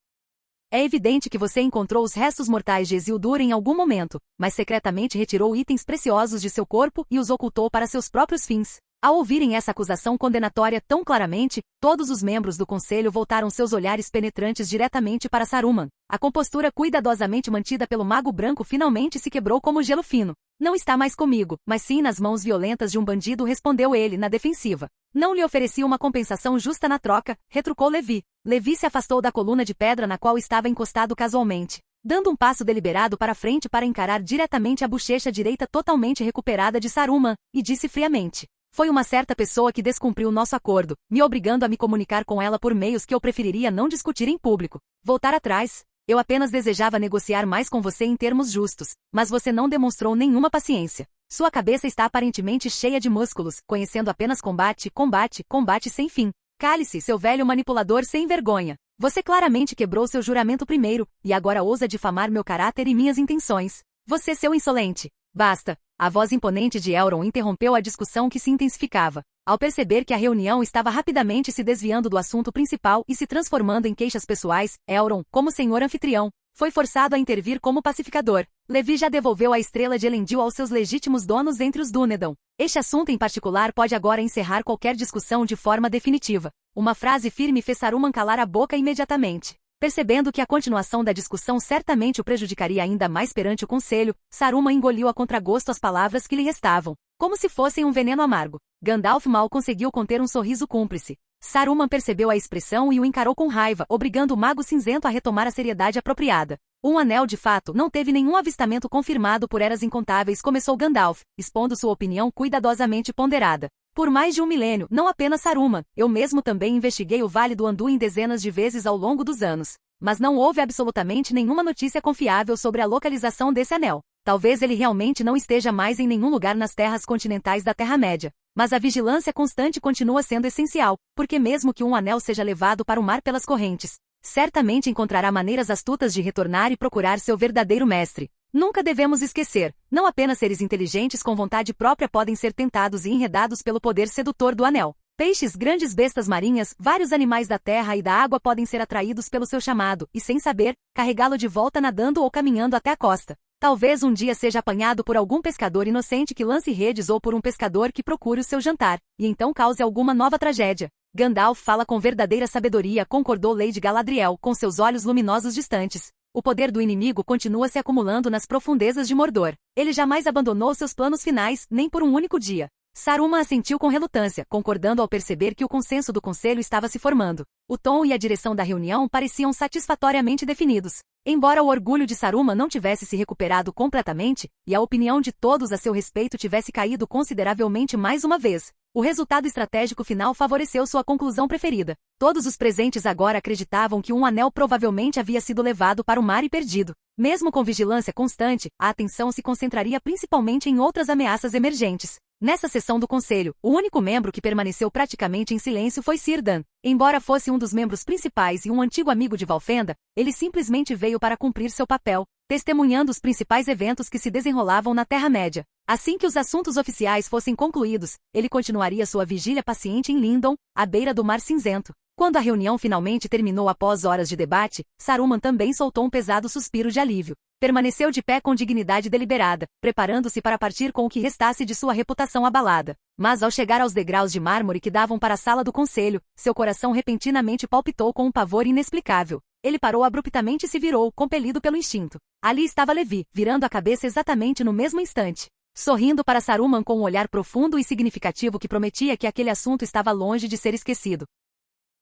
É evidente que você encontrou os restos mortais de Isildur em algum momento, mas secretamente retirou itens preciosos de seu corpo e os ocultou para seus próprios fins. Ao ouvirem essa acusação condenatória tão claramente, todos os membros do conselho voltaram seus olhares penetrantes diretamente para Saruman. A compostura cuidadosamente mantida pelo mago branco finalmente se quebrou como gelo fino. Não está mais comigo, mas sim nas mãos violentas de um bandido, respondeu ele na defensiva. Não lhe ofereci uma compensação justa na troca, retrucou Levi. Levi se afastou da coluna de pedra na qual estava encostado casualmente, dando um passo deliberado para frente para encarar diretamente a bochecha direita totalmente recuperada de Saruman, e disse friamente: foi uma certa pessoa que descumpriu nosso acordo, me obrigando a me comunicar com ela por meios que eu preferiria não discutir em público. Voltar atrás? Eu apenas desejava negociar mais com você em termos justos, mas você não demonstrou nenhuma paciência. Sua cabeça está aparentemente cheia de músculos, conhecendo apenas combate, combate, combate sem fim. Cale-se, seu velho manipulador sem vergonha. Você claramente quebrou seu juramento primeiro, e agora ousa difamar meu caráter e minhas intenções. Você, seu insolente. Basta. A voz imponente de Elrond interrompeu a discussão que se intensificava. Ao perceber que a reunião estava rapidamente se desviando do assunto principal e se transformando em queixas pessoais, Elrond, como senhor anfitrião, foi forçado a intervir como pacificador. Levi já devolveu a estrela de Elendil aos seus legítimos donos entre os Dúnedain. Este assunto em particular pode agora encerrar qualquer discussão de forma definitiva. Uma frase firme fez Saruman calar a boca imediatamente. Percebendo que a continuação da discussão certamente o prejudicaria ainda mais perante o conselho, Saruman engoliu a contragosto as palavras que lhe restavam, como se fossem um veneno amargo. Gandalf mal conseguiu conter um sorriso cúmplice. Saruman percebeu a expressão e o encarou com raiva, obrigando o Mago Cinzento a retomar a seriedade apropriada. Um anel de fato não teve nenhum avistamento confirmado por eras incontáveis, começou Gandalf, expondo sua opinião cuidadosamente ponderada. Por mais de um milênio, não apenas Saruman, eu mesmo também investiguei o Vale do Anduin dezenas de vezes ao longo dos anos. Mas não houve absolutamente nenhuma notícia confiável sobre a localização desse anel. Talvez ele realmente não esteja mais em nenhum lugar nas terras continentais da Terra-média. Mas a vigilância constante continua sendo essencial, porque mesmo que um anel seja levado para o mar pelas correntes, certamente encontrará maneiras astutas de retornar e procurar seu verdadeiro mestre. Nunca devemos esquecer, não apenas seres inteligentes com vontade própria podem ser tentados e enredados pelo poder sedutor do anel. Peixes, grandes bestas marinhas, vários animais da terra e da água podem ser atraídos pelo seu chamado, e sem saber, carregá-lo de volta nadando ou caminhando até a costa. Talvez um dia seja apanhado por algum pescador inocente que lance redes ou por um pescador que procure o seu jantar, e então cause alguma nova tragédia. Gandalf fala com verdadeira sabedoria, concordou Lady Galadriel, com seus olhos luminosos distantes. O poder do inimigo continua se acumulando nas profundezas de Mordor. Ele jamais abandonou seus planos finais, nem por um único dia. Saruman assentiu com relutância, concordando ao perceber que o consenso do conselho estava se formando. O tom e a direção da reunião pareciam satisfatoriamente definidos. Embora o orgulho de Saruman não tivesse se recuperado completamente, e a opinião de todos a seu respeito tivesse caído consideravelmente mais uma vez, o resultado estratégico final favoreceu sua conclusão preferida. Todos os presentes agora acreditavam que um anel provavelmente havia sido levado para o mar e perdido. Mesmo com vigilância constante, a atenção se concentraria principalmente em outras ameaças emergentes. Nessa sessão do conselho, o único membro que permaneceu praticamente em silêncio foi Círdan. Embora fosse um dos membros principais e um antigo amigo de Valfenda, ele simplesmente veio para cumprir seu papel, testemunhando os principais eventos que se desenrolavam na Terra-média. Assim que os assuntos oficiais fossem concluídos, ele continuaria sua vigília paciente em Lindon, à beira do Mar Cinzento. Quando a reunião finalmente terminou após horas de debate, Saruman também soltou um pesado suspiro de alívio. Permaneceu de pé com dignidade deliberada, preparando-se para partir com o que restasse de sua reputação abalada. Mas ao chegar aos degraus de mármore que davam para a sala do conselho, seu coração repentinamente palpitou com um pavor inexplicável. Ele parou abruptamente e se virou, compelido pelo instinto. Ali estava Levi, virando a cabeça exatamente no mesmo instante, sorrindo para Saruman com um olhar profundo e significativo que prometia que aquele assunto estava longe de ser esquecido.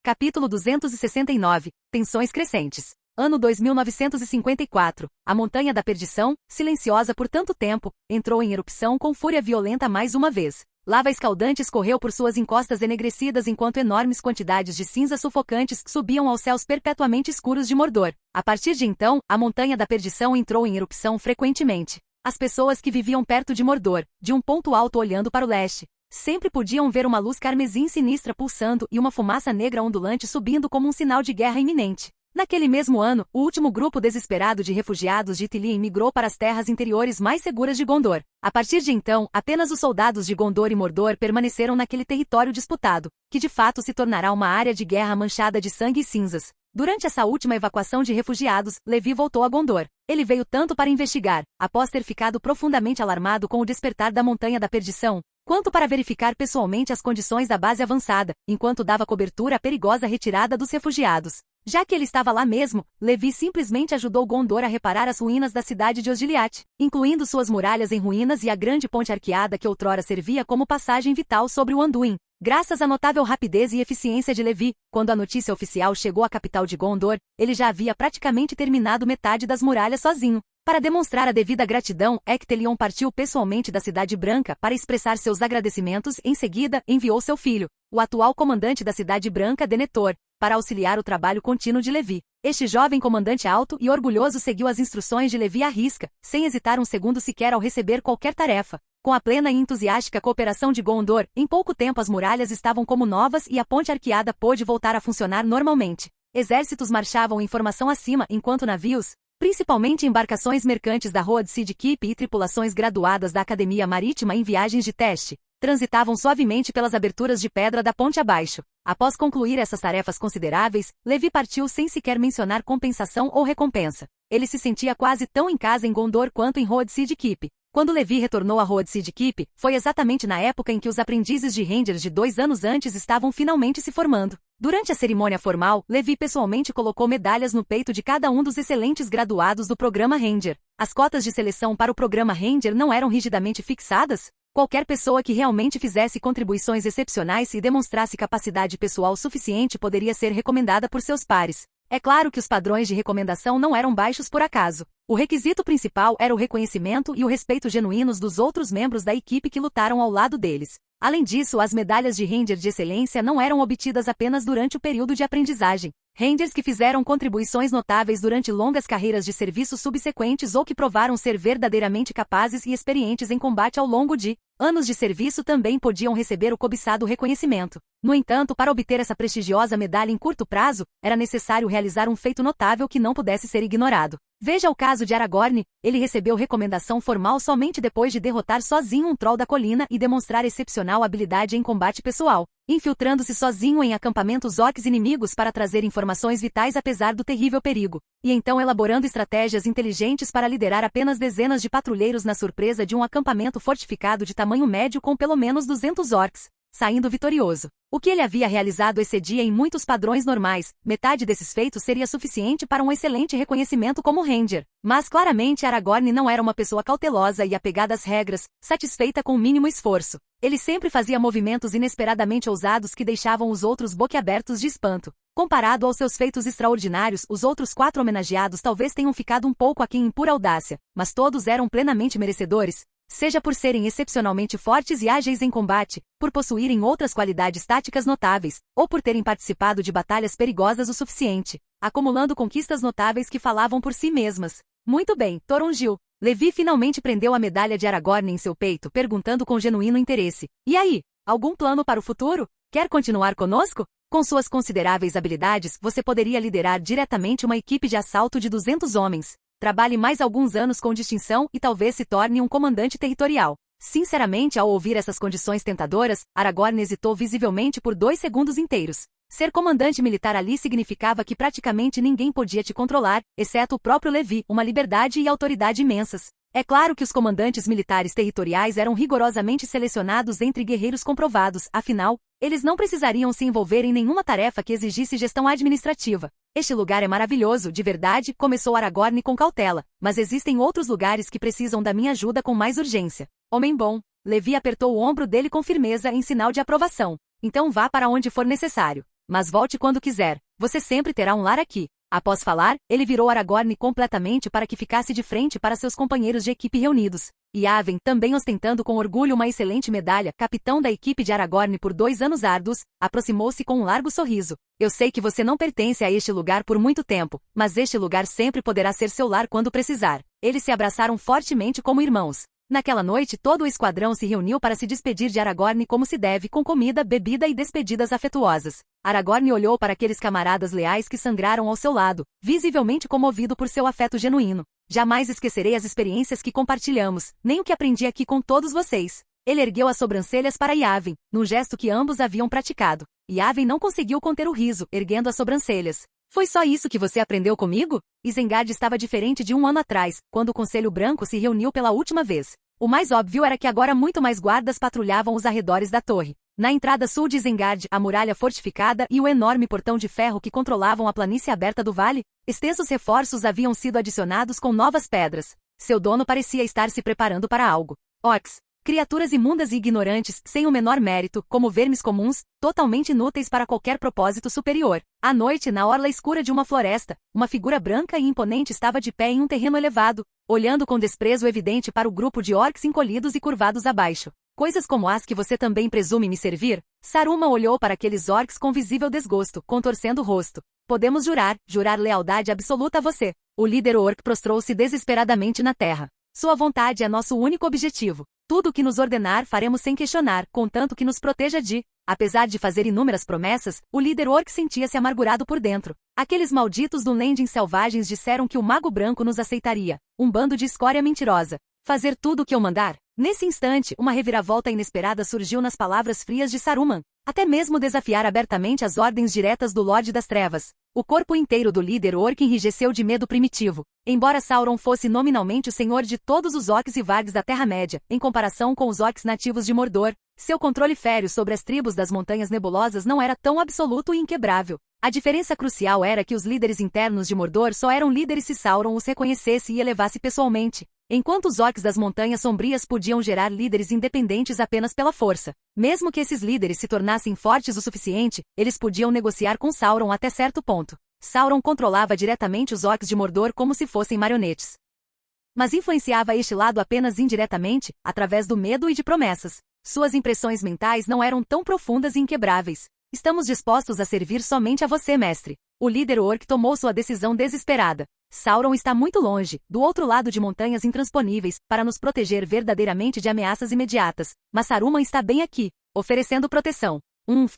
Capítulo 269. Tensões crescentes. Ano 2954. A Montanha da Perdição, silenciosa por tanto tempo, entrou em erupção com fúria violenta mais uma vez. Lava escaldante escorreu por suas encostas enegrecidas enquanto enormes quantidades de cinzas sufocantes subiam aos céus perpetuamente escuros de Mordor. A partir de então, a Montanha da Perdição entrou em erupção frequentemente. As pessoas que viviam perto de Mordor, de um ponto alto olhando para o leste, sempre podiam ver uma luz carmesim sinistra pulsando e uma fumaça negra ondulante subindo como um sinal de guerra iminente. Naquele mesmo ano, o último grupo desesperado de refugiados de Ithilien migrou para as terras interiores mais seguras de Gondor. A partir de então, apenas os soldados de Gondor e Mordor permaneceram naquele território disputado, que de fato se tornará uma área de guerra manchada de sangue e cinzas. Durante essa última evacuação de refugiados, Levi voltou a Gondor. Ele veio tanto para investigar, após ter ficado profundamente alarmado com o despertar da Montanha da Perdição, quanto para verificar pessoalmente as condições da base avançada, enquanto dava cobertura à perigosa retirada dos refugiados. Já que ele estava lá mesmo, Levi simplesmente ajudou Gondor a reparar as ruínas da cidade de Osgiliath, incluindo suas muralhas em ruínas e a grande ponte arqueada que outrora servia como passagem vital sobre o Anduin. Graças à notável rapidez e eficiência de Levi, quando a notícia oficial chegou à capital de Gondor, ele já havia praticamente terminado metade das muralhas sozinho. Para demonstrar a devida gratidão, Ectelion partiu pessoalmente da Cidade Branca para expressar seus agradecimentos. Em seguida, enviou seu filho, o atual comandante da Cidade Branca, Denethor, para auxiliar o trabalho contínuo de Levi. Este jovem comandante alto e orgulhoso seguiu as instruções de Levi à risca, sem hesitar um segundo sequer ao receber qualquer tarefa. Com a plena e entusiástica cooperação de Gondor, em pouco tempo as muralhas estavam como novas e a ponte arqueada pôde voltar a funcionar normalmente. Exércitos marchavam em formação acima enquanto navios, principalmente embarcações mercantes da Road Sea Keep e tripulações graduadas da Academia Marítima em viagens de teste, transitavam suavemente pelas aberturas de pedra da ponte abaixo. Após concluir essas tarefas consideráveis, Levi partiu sem sequer mencionar compensação ou recompensa. Ele se sentia quase tão em casa em Gondor quanto em Road Sea Keep. Quando Levi retornou a Road Sea Keep, foi exatamente na época em que os aprendizes de Rangers de 2 anos antes estavam finalmente se formando. Durante a cerimônia formal, Levi pessoalmente colocou medalhas no peito de cada um dos excelentes graduados do programa Ranger. As cotas de seleção para o programa Ranger não eram rigidamente fixadas? Qualquer pessoa que realmente fizesse contribuições excepcionais e demonstrasse capacidade pessoal suficiente poderia ser recomendada por seus pares. É claro que os padrões de recomendação não eram baixos por acaso. O requisito principal era o reconhecimento e o respeito genuínos dos outros membros da equipe que lutaram ao lado deles. Além disso, as medalhas de Ranger de excelência não eram obtidas apenas durante o período de aprendizagem. Rangers que fizeram contribuições notáveis durante longas carreiras de serviço subsequentes ou que provaram ser verdadeiramente capazes e experientes em combate ao longo de anos de serviço também podiam receber o cobiçado reconhecimento. No entanto, para obter essa prestigiosa medalha em curto prazo, era necessário realizar um feito notável que não pudesse ser ignorado. Veja o caso de Aragorn, ele recebeu recomendação formal somente depois de derrotar sozinho um troll da colina e demonstrar excepcional habilidade em combate pessoal, infiltrando-se sozinho em acampamentos orcs inimigos para trazer informações vitais apesar do terrível perigo, e então elaborando estratégias inteligentes para liderar apenas dezenas de patrulheiros na surpresa de um acampamento fortificado de tamanho médio com pelo menos 200 orcs, saindo vitorioso. O que ele havia realizado excedia em muitos padrões normais, metade desses feitos seria suficiente para um excelente reconhecimento como Ranger. Mas claramente Aragorn não era uma pessoa cautelosa e apegada às regras, satisfeita com o mínimo esforço. Ele sempre fazia movimentos inesperadamente ousados que deixavam os outros boquiabertos de espanto. Comparado aos seus feitos extraordinários, os outros 4 homenageados talvez tenham ficado um pouco aquém em pura audácia, mas todos eram plenamente merecedores. Seja por serem excepcionalmente fortes e ágeis em combate, por possuírem outras qualidades táticas notáveis, ou por terem participado de batalhas perigosas o suficiente, acumulando conquistas notáveis que falavam por si mesmas. Muito bem, Thorongil. Levi finalmente prendeu a medalha de Aragorn em seu peito, perguntando com genuíno interesse. E aí, algum plano para o futuro? Quer continuar conosco? Com suas consideráveis habilidades, você poderia liderar diretamente uma equipe de assalto de 200 homens. Trabalhe mais alguns anos com distinção e talvez se torne um comandante territorial. Sinceramente, ao ouvir essas condições tentadoras, Aragorn hesitou visivelmente por 2 segundos inteiros. Ser comandante militar ali significava que praticamente ninguém podia te controlar, exceto o próprio Levi, uma liberdade e autoridade imensas. É claro que os comandantes militares territoriais eram rigorosamente selecionados entre guerreiros comprovados, afinal, eles não precisariam se envolver em nenhuma tarefa que exigisse gestão administrativa. Este lugar é maravilhoso, de verdade, começou Aragorn com cautela, mas existem outros lugares que precisam da minha ajuda com mais urgência. Homem bom. Levi apertou o ombro dele com firmeza em sinal de aprovação. Então vá para onde for necessário. Mas volte quando quiser. Você sempre terá um lar aqui. Após falar, ele virou Aragorn completamente para que ficasse de frente para seus companheiros de equipe reunidos. Yaven, também ostentando com orgulho uma excelente medalha, capitão da equipe de Aragorn por 2 anos árduos, aproximou-se com um largo sorriso. Eu sei que você não pertence a este lugar por muito tempo, mas este lugar sempre poderá ser seu lar quando precisar. Eles se abraçaram fortemente como irmãos. Naquela noite todo o esquadrão se reuniu para se despedir de Aragorn como se deve, com comida, bebida e despedidas afetuosas. Aragorn olhou para aqueles camaradas leais que sangraram ao seu lado, visivelmente comovido por seu afeto genuíno. Jamais esquecerei as experiências que compartilhamos, nem o que aprendi aqui com todos vocês. Ele ergueu as sobrancelhas para Yaven, num gesto que ambos haviam praticado. Yaven não conseguiu conter o riso, erguendo as sobrancelhas. Foi só isso que você aprendeu comigo? Isengard estava diferente de 1 ano atrás, quando o Conselho Branco se reuniu pela última vez. O mais óbvio era que agora muito mais guardas patrulhavam os arredores da torre. Na entrada sul de Isengard, a muralha fortificada e o enorme portão de ferro que controlavam a planície aberta do vale, extensos reforços haviam sido adicionados com novas pedras. Seu dono parecia estar se preparando para algo. Orcs. Criaturas imundas e ignorantes, sem o menor mérito, como vermes comuns, totalmente inúteis para qualquer propósito superior. À noite, na orla escura de uma floresta, uma figura branca e imponente estava de pé em um terreno elevado, olhando com desprezo evidente para o grupo de orcs encolhidos e curvados abaixo. Coisas como as que você também presume me servir? Saruman olhou para aqueles orcs com visível desgosto, contorcendo o rosto. Podemos jurar lealdade absoluta a você. O líder orc prostrou-se desesperadamente na terra. Sua vontade é nosso único objetivo. Tudo o que nos ordenar faremos sem questionar, contanto que nos proteja de... Apesar de fazer inúmeras promessas, o líder orc sentia-se amargurado por dentro. Aqueles malditos Dunlendings selvagens disseram que o Mago Branco nos aceitaria. Um bando de escória mentirosa. Fazer tudo o que eu mandar? Nesse instante, uma reviravolta inesperada surgiu nas palavras frias de Saruman. Até mesmo desafiar abertamente as ordens diretas do Lorde das Trevas. O corpo inteiro do líder orc enrijeceu de medo primitivo. Embora Sauron fosse nominalmente o senhor de todos os orcs e vargs da Terra-média, em comparação com os orcs nativos de Mordor, seu controle férreo sobre as tribos das Montanhas Nebulosas não era tão absoluto e inquebrável. A diferença crucial era que os líderes internos de Mordor só eram líderes se Sauron os reconhecesse e elevasse pessoalmente, enquanto os orcs das Montanhas Sombrias podiam gerar líderes independentes apenas pela força. Mesmo que esses líderes se tornassem fortes o suficiente, eles podiam negociar com Sauron até certo ponto. Sauron controlava diretamente os orcs de Mordor como se fossem marionetes. Mas influenciava este lado apenas indiretamente, através do medo e de promessas. Suas impressões mentais não eram tão profundas e inquebráveis. Estamos dispostos a servir somente a você, mestre. O líder orc tomou sua decisão desesperada. Sauron está muito longe, do outro lado de montanhas intransponíveis, para nos proteger verdadeiramente de ameaças imediatas. Mas Saruman está bem aqui, oferecendo proteção.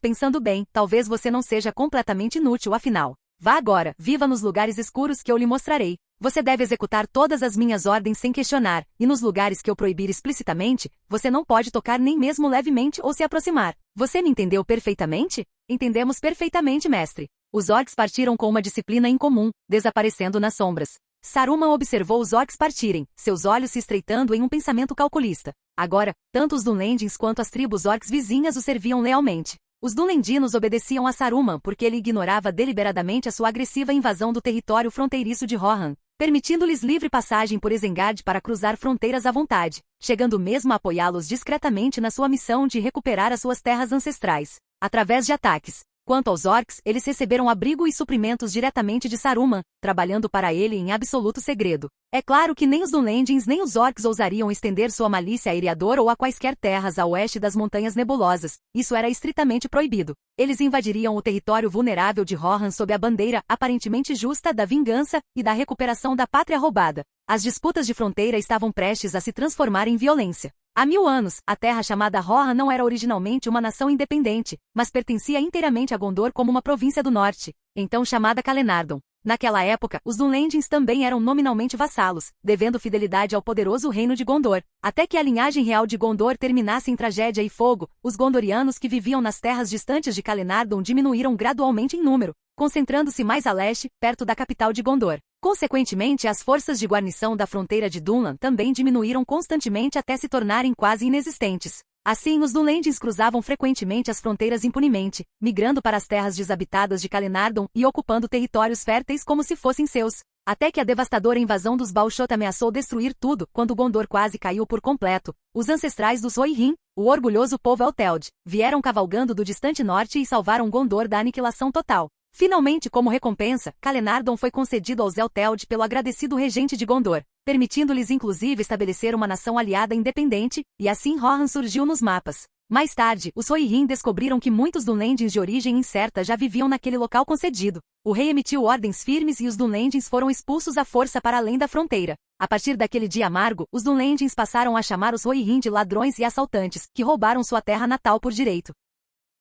Pensando bem, talvez você não seja completamente inútil afinal. Vá agora, viva nos lugares escuros que eu lhe mostrarei. Você deve executar todas as minhas ordens sem questionar, e nos lugares que eu proibir explicitamente, você não pode tocar nem mesmo levemente ou se aproximar. Você me entendeu perfeitamente? Entendemos perfeitamente, mestre. Os orcs partiram com uma disciplina incomum, desaparecendo nas sombras. Saruman observou os orcs partirem, seus olhos se estreitando em um pensamento calculista. Agora, tanto os Dunlendings quanto as tribos orcs vizinhas o serviam lealmente. Os Dunlendinos obedeciam a Saruman porque ele ignorava deliberadamente a sua agressiva invasão do território fronteiriço de Rohan, permitindo-lhes livre passagem por Isengard para cruzar fronteiras à vontade, chegando mesmo a apoiá-los discretamente na sua missão de recuperar as suas terras ancestrais, através de ataques. Quanto aos orcs, eles receberam abrigo e suprimentos diretamente de Saruman, trabalhando para ele em absoluto segredo. É claro que nem os Dunlendings nem os orcs ousariam estender sua malícia a Eriador ou a quaisquer terras a oeste das Montanhas Nebulosas. Isso era estritamente proibido. Eles invadiriam o território vulnerável de Rohan sob a bandeira, aparentemente justa, da vingança e da recuperação da pátria roubada. As disputas de fronteira estavam prestes a se transformar em violência. Há 1000 anos, a terra chamada Rohan não era originalmente uma nação independente, mas pertencia inteiramente a Gondor como uma província do norte, então chamada Calenardon. Naquela época, os Dunlendings também eram nominalmente vassalos, devendo fidelidade ao poderoso reino de Gondor. Até que a linhagem real de Gondor terminasse em tragédia e fogo, os Gondorianos que viviam nas terras distantes de Calenardon diminuíram gradualmente em número, concentrando-se mais a leste, perto da capital de Gondor. Consequentemente, as forças de guarnição da fronteira de Dunlan também diminuíram constantemente até se tornarem quase inexistentes. Assim, os Dunlendings cruzavam frequentemente as fronteiras impunemente, migrando para as terras desabitadas de Calenardon e ocupando territórios férteis como se fossem seus. Até que a devastadora invasão dos Balshot ameaçou destruir tudo, quando Gondor quase caiu por completo. Os ancestrais dos Rohirrim, o orgulhoso povo Elteld, vieram cavalgando do distante norte e salvaram Gondor da aniquilação total. Finalmente, como recompensa, Calenardon foi concedido aos Elteld pelo agradecido regente de Gondor, permitindo-lhes inclusive estabelecer uma nação aliada independente, e assim Rohan surgiu nos mapas. Mais tarde, os Rohirrim descobriram que muitos Dunlendings de origem incerta já viviam naquele local concedido. O rei emitiu ordens firmes e os Dunlendings foram expulsos à força para além da fronteira. A partir daquele dia amargo, os Dunlendings passaram a chamar os Rohirrim de ladrões e assaltantes, que roubaram sua terra natal por direito.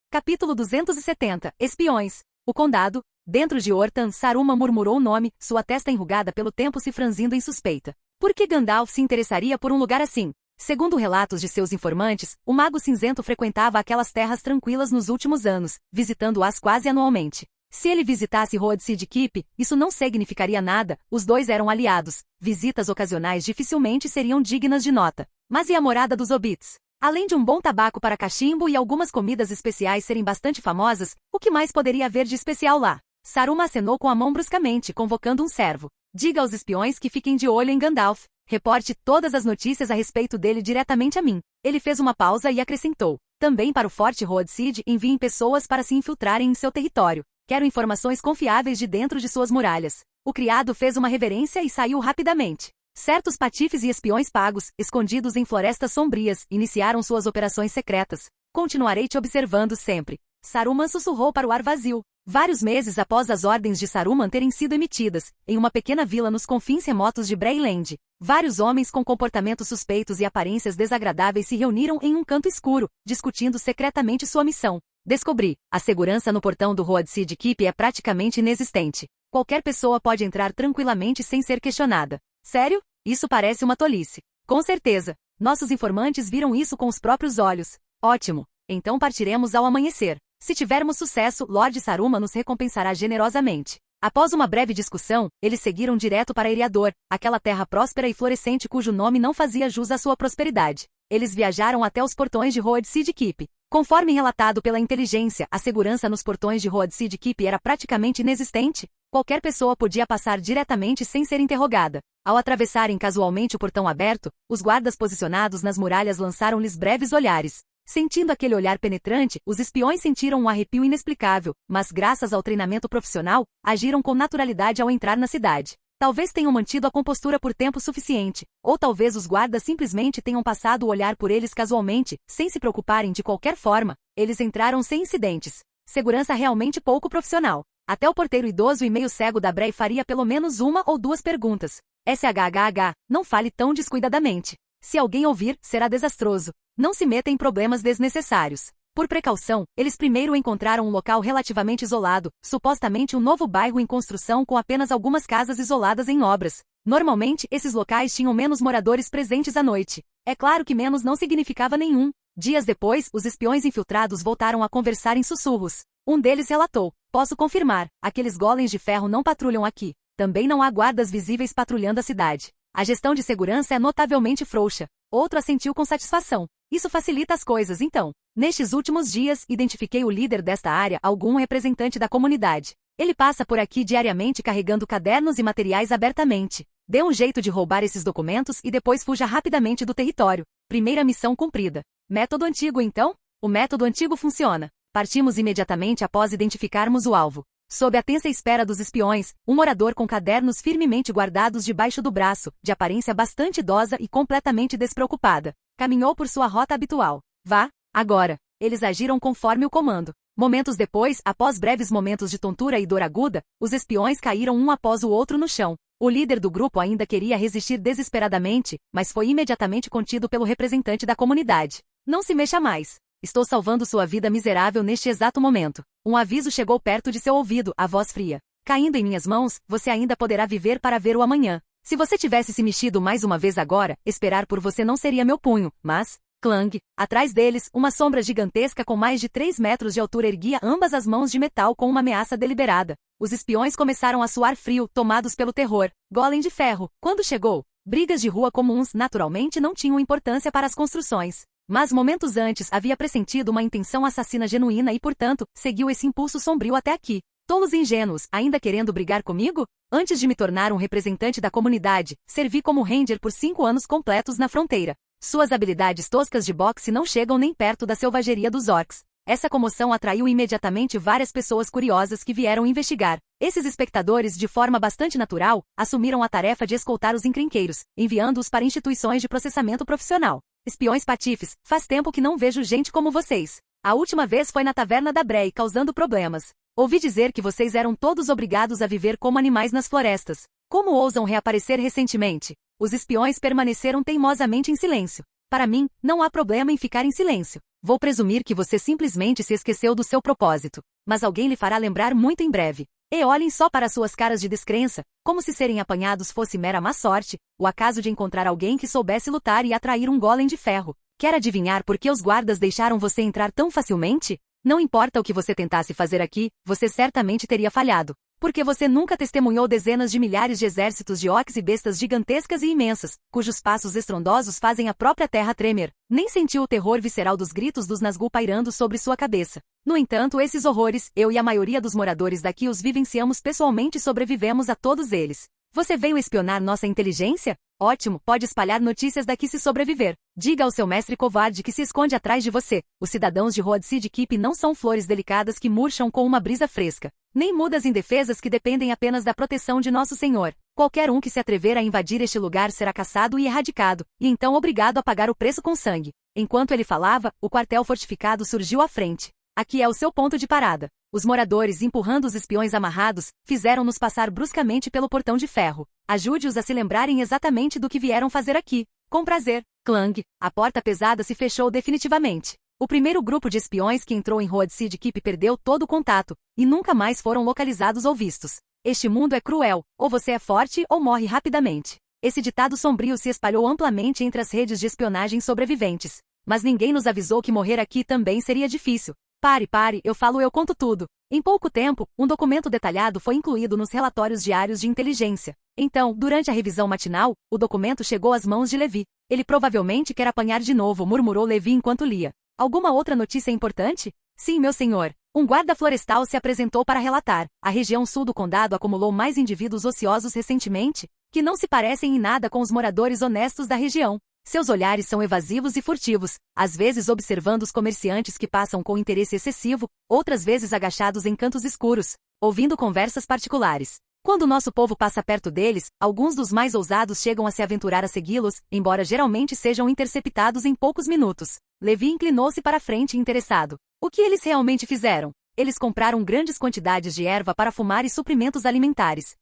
Capítulo 270. Espiões. O condado. Dentro de Orthan, Saruman murmurou o nome, sua testa enrugada pelo tempo se franzindo em suspeita. Por que Gandalf se interessaria por um lugar assim? Segundo relatos de seus informantes, o Mago Cinzento frequentava aquelas terras tranquilas nos últimos anos, visitando-as quase anualmente. Se ele visitasse Rhodes Sidkeep, isso não significaria nada, os dois eram aliados. Visitas ocasionais dificilmente seriam dignas de nota. Mas e a morada dos hobbits? Além de um bom tabaco para cachimbo e algumas comidas especiais serem bastante famosas, o que mais poderia haver de especial lá? Saruman acenou com a mão bruscamente, convocando um servo. Diga aos espiões que fiquem de olho em Gandalf. Reporte todas as notícias a respeito dele diretamente a mim. Ele fez uma pausa e acrescentou. Também para o Forte Roadseed enviem pessoas para se infiltrarem em seu território. Quero informações confiáveis de dentro de suas muralhas. O criado fez uma reverência e saiu rapidamente. Certos patifes e espiões pagos, escondidos em florestas sombrias, iniciaram suas operações secretas. Continuarei te observando sempre. Saruman sussurrou para o ar vazio. Vários meses após as ordens de Saruman terem sido emitidas, em uma pequena vila nos confins remotos de Brayland, vários homens com comportamentos suspeitos e aparências desagradáveis se reuniram em um canto escuro, discutindo secretamente sua missão. Descobri. A segurança no portão do Roadseed Keep é praticamente inexistente. Qualquer pessoa pode entrar tranquilamente sem ser questionada. Sério? Isso parece uma tolice. Com certeza. Nossos informantes viram isso com os próprios olhos. Ótimo. Então partiremos ao amanhecer. Se tivermos sucesso, Lord Saruman nos recompensará generosamente. Após uma breve discussão, eles seguiram direto para Eriador, aquela terra próspera e florescente cujo nome não fazia jus à sua prosperidade. Eles viajaram até os portões de Roadseed Keep. Conforme relatado pela inteligência, a segurança nos portões de Roadseed Keep era praticamente inexistente. Qualquer pessoa podia passar diretamente sem ser interrogada. Ao atravessarem casualmente o portão aberto, os guardas posicionados nas muralhas lançaram-lhes breves olhares. Sentindo aquele olhar penetrante, os espiões sentiram um arrepio inexplicável, mas graças ao treinamento profissional, agiram com naturalidade ao entrar na cidade. Talvez tenham mantido a compostura por tempo suficiente, ou talvez os guardas simplesmente tenham passado o olhar por eles casualmente, sem se preocuparem de qualquer forma. Eles entraram sem incidentes. Segurança realmente pouco profissional. Até o porteiro idoso e meio cego da Bray faria pelo menos uma ou duas perguntas. SHHH, não fale tão descuidadamente. Se alguém ouvir, será desastroso. Não se meta em problemas desnecessários. Por precaução, eles primeiro encontraram um local relativamente isolado, supostamente um novo bairro em construção com apenas algumas casas isoladas em obras. Normalmente, esses locais tinham menos moradores presentes à noite. É claro que menos não significava nenhum. Dias depois, os espiões infiltrados voltaram a conversar em sussurros. Um deles relatou. Posso confirmar, aqueles golems de ferro não patrulham aqui. Também não há guardas visíveis patrulhando a cidade. A gestão de segurança é notavelmente frouxa. Outro assentiu com satisfação. Isso facilita as coisas, então. Nestes últimos dias, identifiquei o líder desta área, algum representante da comunidade. Ele passa por aqui diariamente carregando cadernos e materiais abertamente. Dê um jeito de roubar esses documentos e depois fuja rapidamente do território. Primeira missão cumprida. Método antigo, então? O método antigo funciona. Partimos imediatamente após identificarmos o alvo. Sob a tensa espera dos espiões, um morador com cadernos firmemente guardados debaixo do braço, de aparência bastante idosa e completamente despreocupada, caminhou por sua rota habitual. Vá, agora. Eles agiram conforme o comando. Momentos depois, após breves momentos de tontura e dor aguda, os espiões caíram um após o outro no chão. O líder do grupo ainda queria resistir desesperadamente, mas foi imediatamente contido pelo representante da comunidade. Não se mexa mais. Estou salvando sua vida miserável neste exato momento. Um aviso chegou perto de seu ouvido, a voz fria. Caindo em minhas mãos, você ainda poderá viver para ver o amanhã. Se você tivesse se mexido mais uma vez agora, esperar por você não seria meu punho, mas... Clang! Atrás deles, uma sombra gigantesca com mais de 3 metros de altura erguia ambas as mãos de metal com uma ameaça deliberada. Os espiões começaram a suar frio, tomados pelo terror. Golem de ferro. Quando chegou? Brigas de rua comuns, naturalmente, não tinham importância para as construções. Mas momentos antes havia pressentido uma intenção assassina genuína e, portanto, seguiu esse impulso sombrio até aqui. Tolos ingênuos, ainda querendo brigar comigo? Antes de me tornar um representante da comunidade, servi como ranger por 5 anos completos na fronteira. Suas habilidades toscas de boxe não chegam nem perto da selvageria dos orcs. Essa comoção atraiu imediatamente várias pessoas curiosas que vieram investigar. Esses espectadores, de forma bastante natural, assumiram a tarefa de escoltar os encrenqueiros, enviando-os para instituições de processamento profissional. Espiões patifes, faz tempo que não vejo gente como vocês. A última vez foi na taverna da Bray, causando problemas. Ouvi dizer que vocês eram todos obrigados a viver como animais nas florestas. Como ousam reaparecer recentemente? Os espiões permaneceram teimosamente em silêncio. Para mim, não há problema em ficar em silêncio. Vou presumir que você simplesmente se esqueceu do seu propósito. Mas alguém lhe fará lembrar muito em breve. E olhem só para suas caras de descrença, como se serem apanhados fosse mera má sorte, o acaso de encontrar alguém que soubesse lutar e atrair um golem de ferro. Quer adivinhar por que os guardas deixaram você entrar tão facilmente? Não importa o que você tentasse fazer aqui, você certamente teria falhado. Porque você nunca testemunhou dezenas de milhares de exércitos de orcs e bestas gigantescas e imensas, cujos passos estrondosos fazem a própria terra tremer. Nem sentiu o terror visceral dos gritos dos Nazgûl pairando sobre sua cabeça. No entanto, esses horrores, eu e a maioria dos moradores daqui os vivenciamos pessoalmente e sobrevivemos a todos eles. Você veio espionar nossa inteligência? Ótimo, pode espalhar notícias daqui se sobreviver. Diga ao seu mestre covarde que se esconde atrás de você. Os cidadãos de Road Seed Keep não são flores delicadas que murcham com uma brisa fresca. Nem mudas indefesas que dependem apenas da proteção de nosso Senhor. Qualquer um que se atrever a invadir este lugar será caçado e erradicado, e então obrigado a pagar o preço com sangue. Enquanto ele falava, o quartel fortificado surgiu à frente. Aqui é o seu ponto de parada. Os moradores, empurrando os espiões amarrados, fizeram-nos passar bruscamente pelo portão de ferro. Ajude-os a se lembrarem exatamente do que vieram fazer aqui. Com prazer. Clang. A porta pesada se fechou definitivamente. O primeiro grupo de espiões que entrou em Road Seed Keep perdeu todo o contato, e nunca mais foram localizados ou vistos. Este mundo é cruel, ou você é forte ou morre rapidamente. Esse ditado sombrio se espalhou amplamente entre as redes de espionagem sobreviventes. Mas ninguém nos avisou que morrer aqui também seria difícil. Pare, eu conto tudo. Em pouco tempo, um documento detalhado foi incluído nos relatórios diários de inteligência. Então, durante a revisão matinal, o documento chegou às mãos de Levi. Ele provavelmente quer apanhar de novo, murmurou Levi enquanto lia. Alguma outra notícia importante? Sim, meu senhor. Um guarda florestal se apresentou para relatar. A região sul do condado acumulou mais indivíduos ociosos recentemente, que não se parecem em nada com os moradores honestos da região. Seus olhares são evasivos e furtivos, às vezes observando os comerciantes que passam com interesse excessivo, outras vezes agachados em cantos escuros, ouvindo conversas particulares. Quando nosso povo passa perto deles, alguns dos mais ousados chegam a se aventurar a segui-los, embora geralmente sejam interceptados em poucos minutos. Levi inclinou-se para a frente interessado. O que eles realmente fizeram? Eles compraram grandes quantidades de erva para fumar e suprimentos alimentares.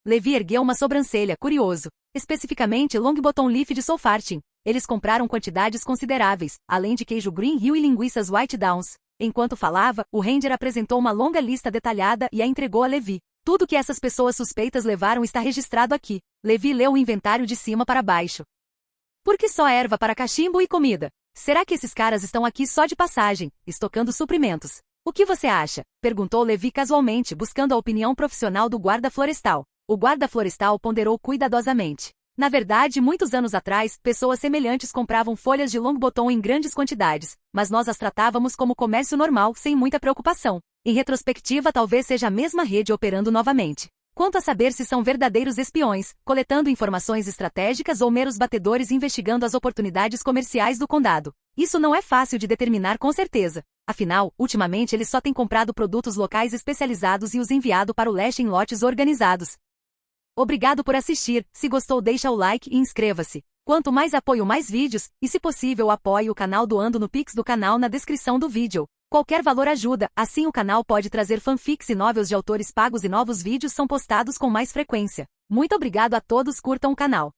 Levi ergueu uma sobrancelha, curioso. Especificamente Longbottom Leaf de Solfartin. Eles compraram quantidades consideráveis, além de queijo Green Hill e linguiças White Downs. Enquanto falava, o Ranger apresentou uma longa lista detalhada e a entregou a Levi. Tudo que essas pessoas suspeitas levaram está registrado aqui. Levi leu o inventário de cima para baixo. Por que só erva para cachimbo e comida? Será que esses caras estão aqui só de passagem, estocando suprimentos? O que você acha? Perguntou Levi casualmente, buscando a opinião profissional do guarda florestal. O guarda florestal ponderou cuidadosamente. Na verdade, muitos anos atrás, pessoas semelhantes compravam folhas de Longbottom em grandes quantidades, mas nós as tratávamos como comércio normal, sem muita preocupação. Em retrospectiva, talvez seja a mesma rede operando novamente. Quanto a saber se são verdadeiros espiões, coletando informações estratégicas ou meros batedores investigando as oportunidades comerciais do condado. Isso não é fácil de determinar com certeza. Afinal, ultimamente eles só têm comprado produtos locais especializados e os enviado para o leste em lotes organizados. Obrigado por assistir, se gostou deixa o like e inscreva-se. Quanto mais apoio mais vídeos, e se possível apoie o canal doando no Pix do canal na descrição do vídeo. Qualquer valor ajuda, assim o canal pode trazer fanfics e novels de autores pagos e novos vídeos são postados com mais frequência. Muito obrigado a todos, curtam o canal.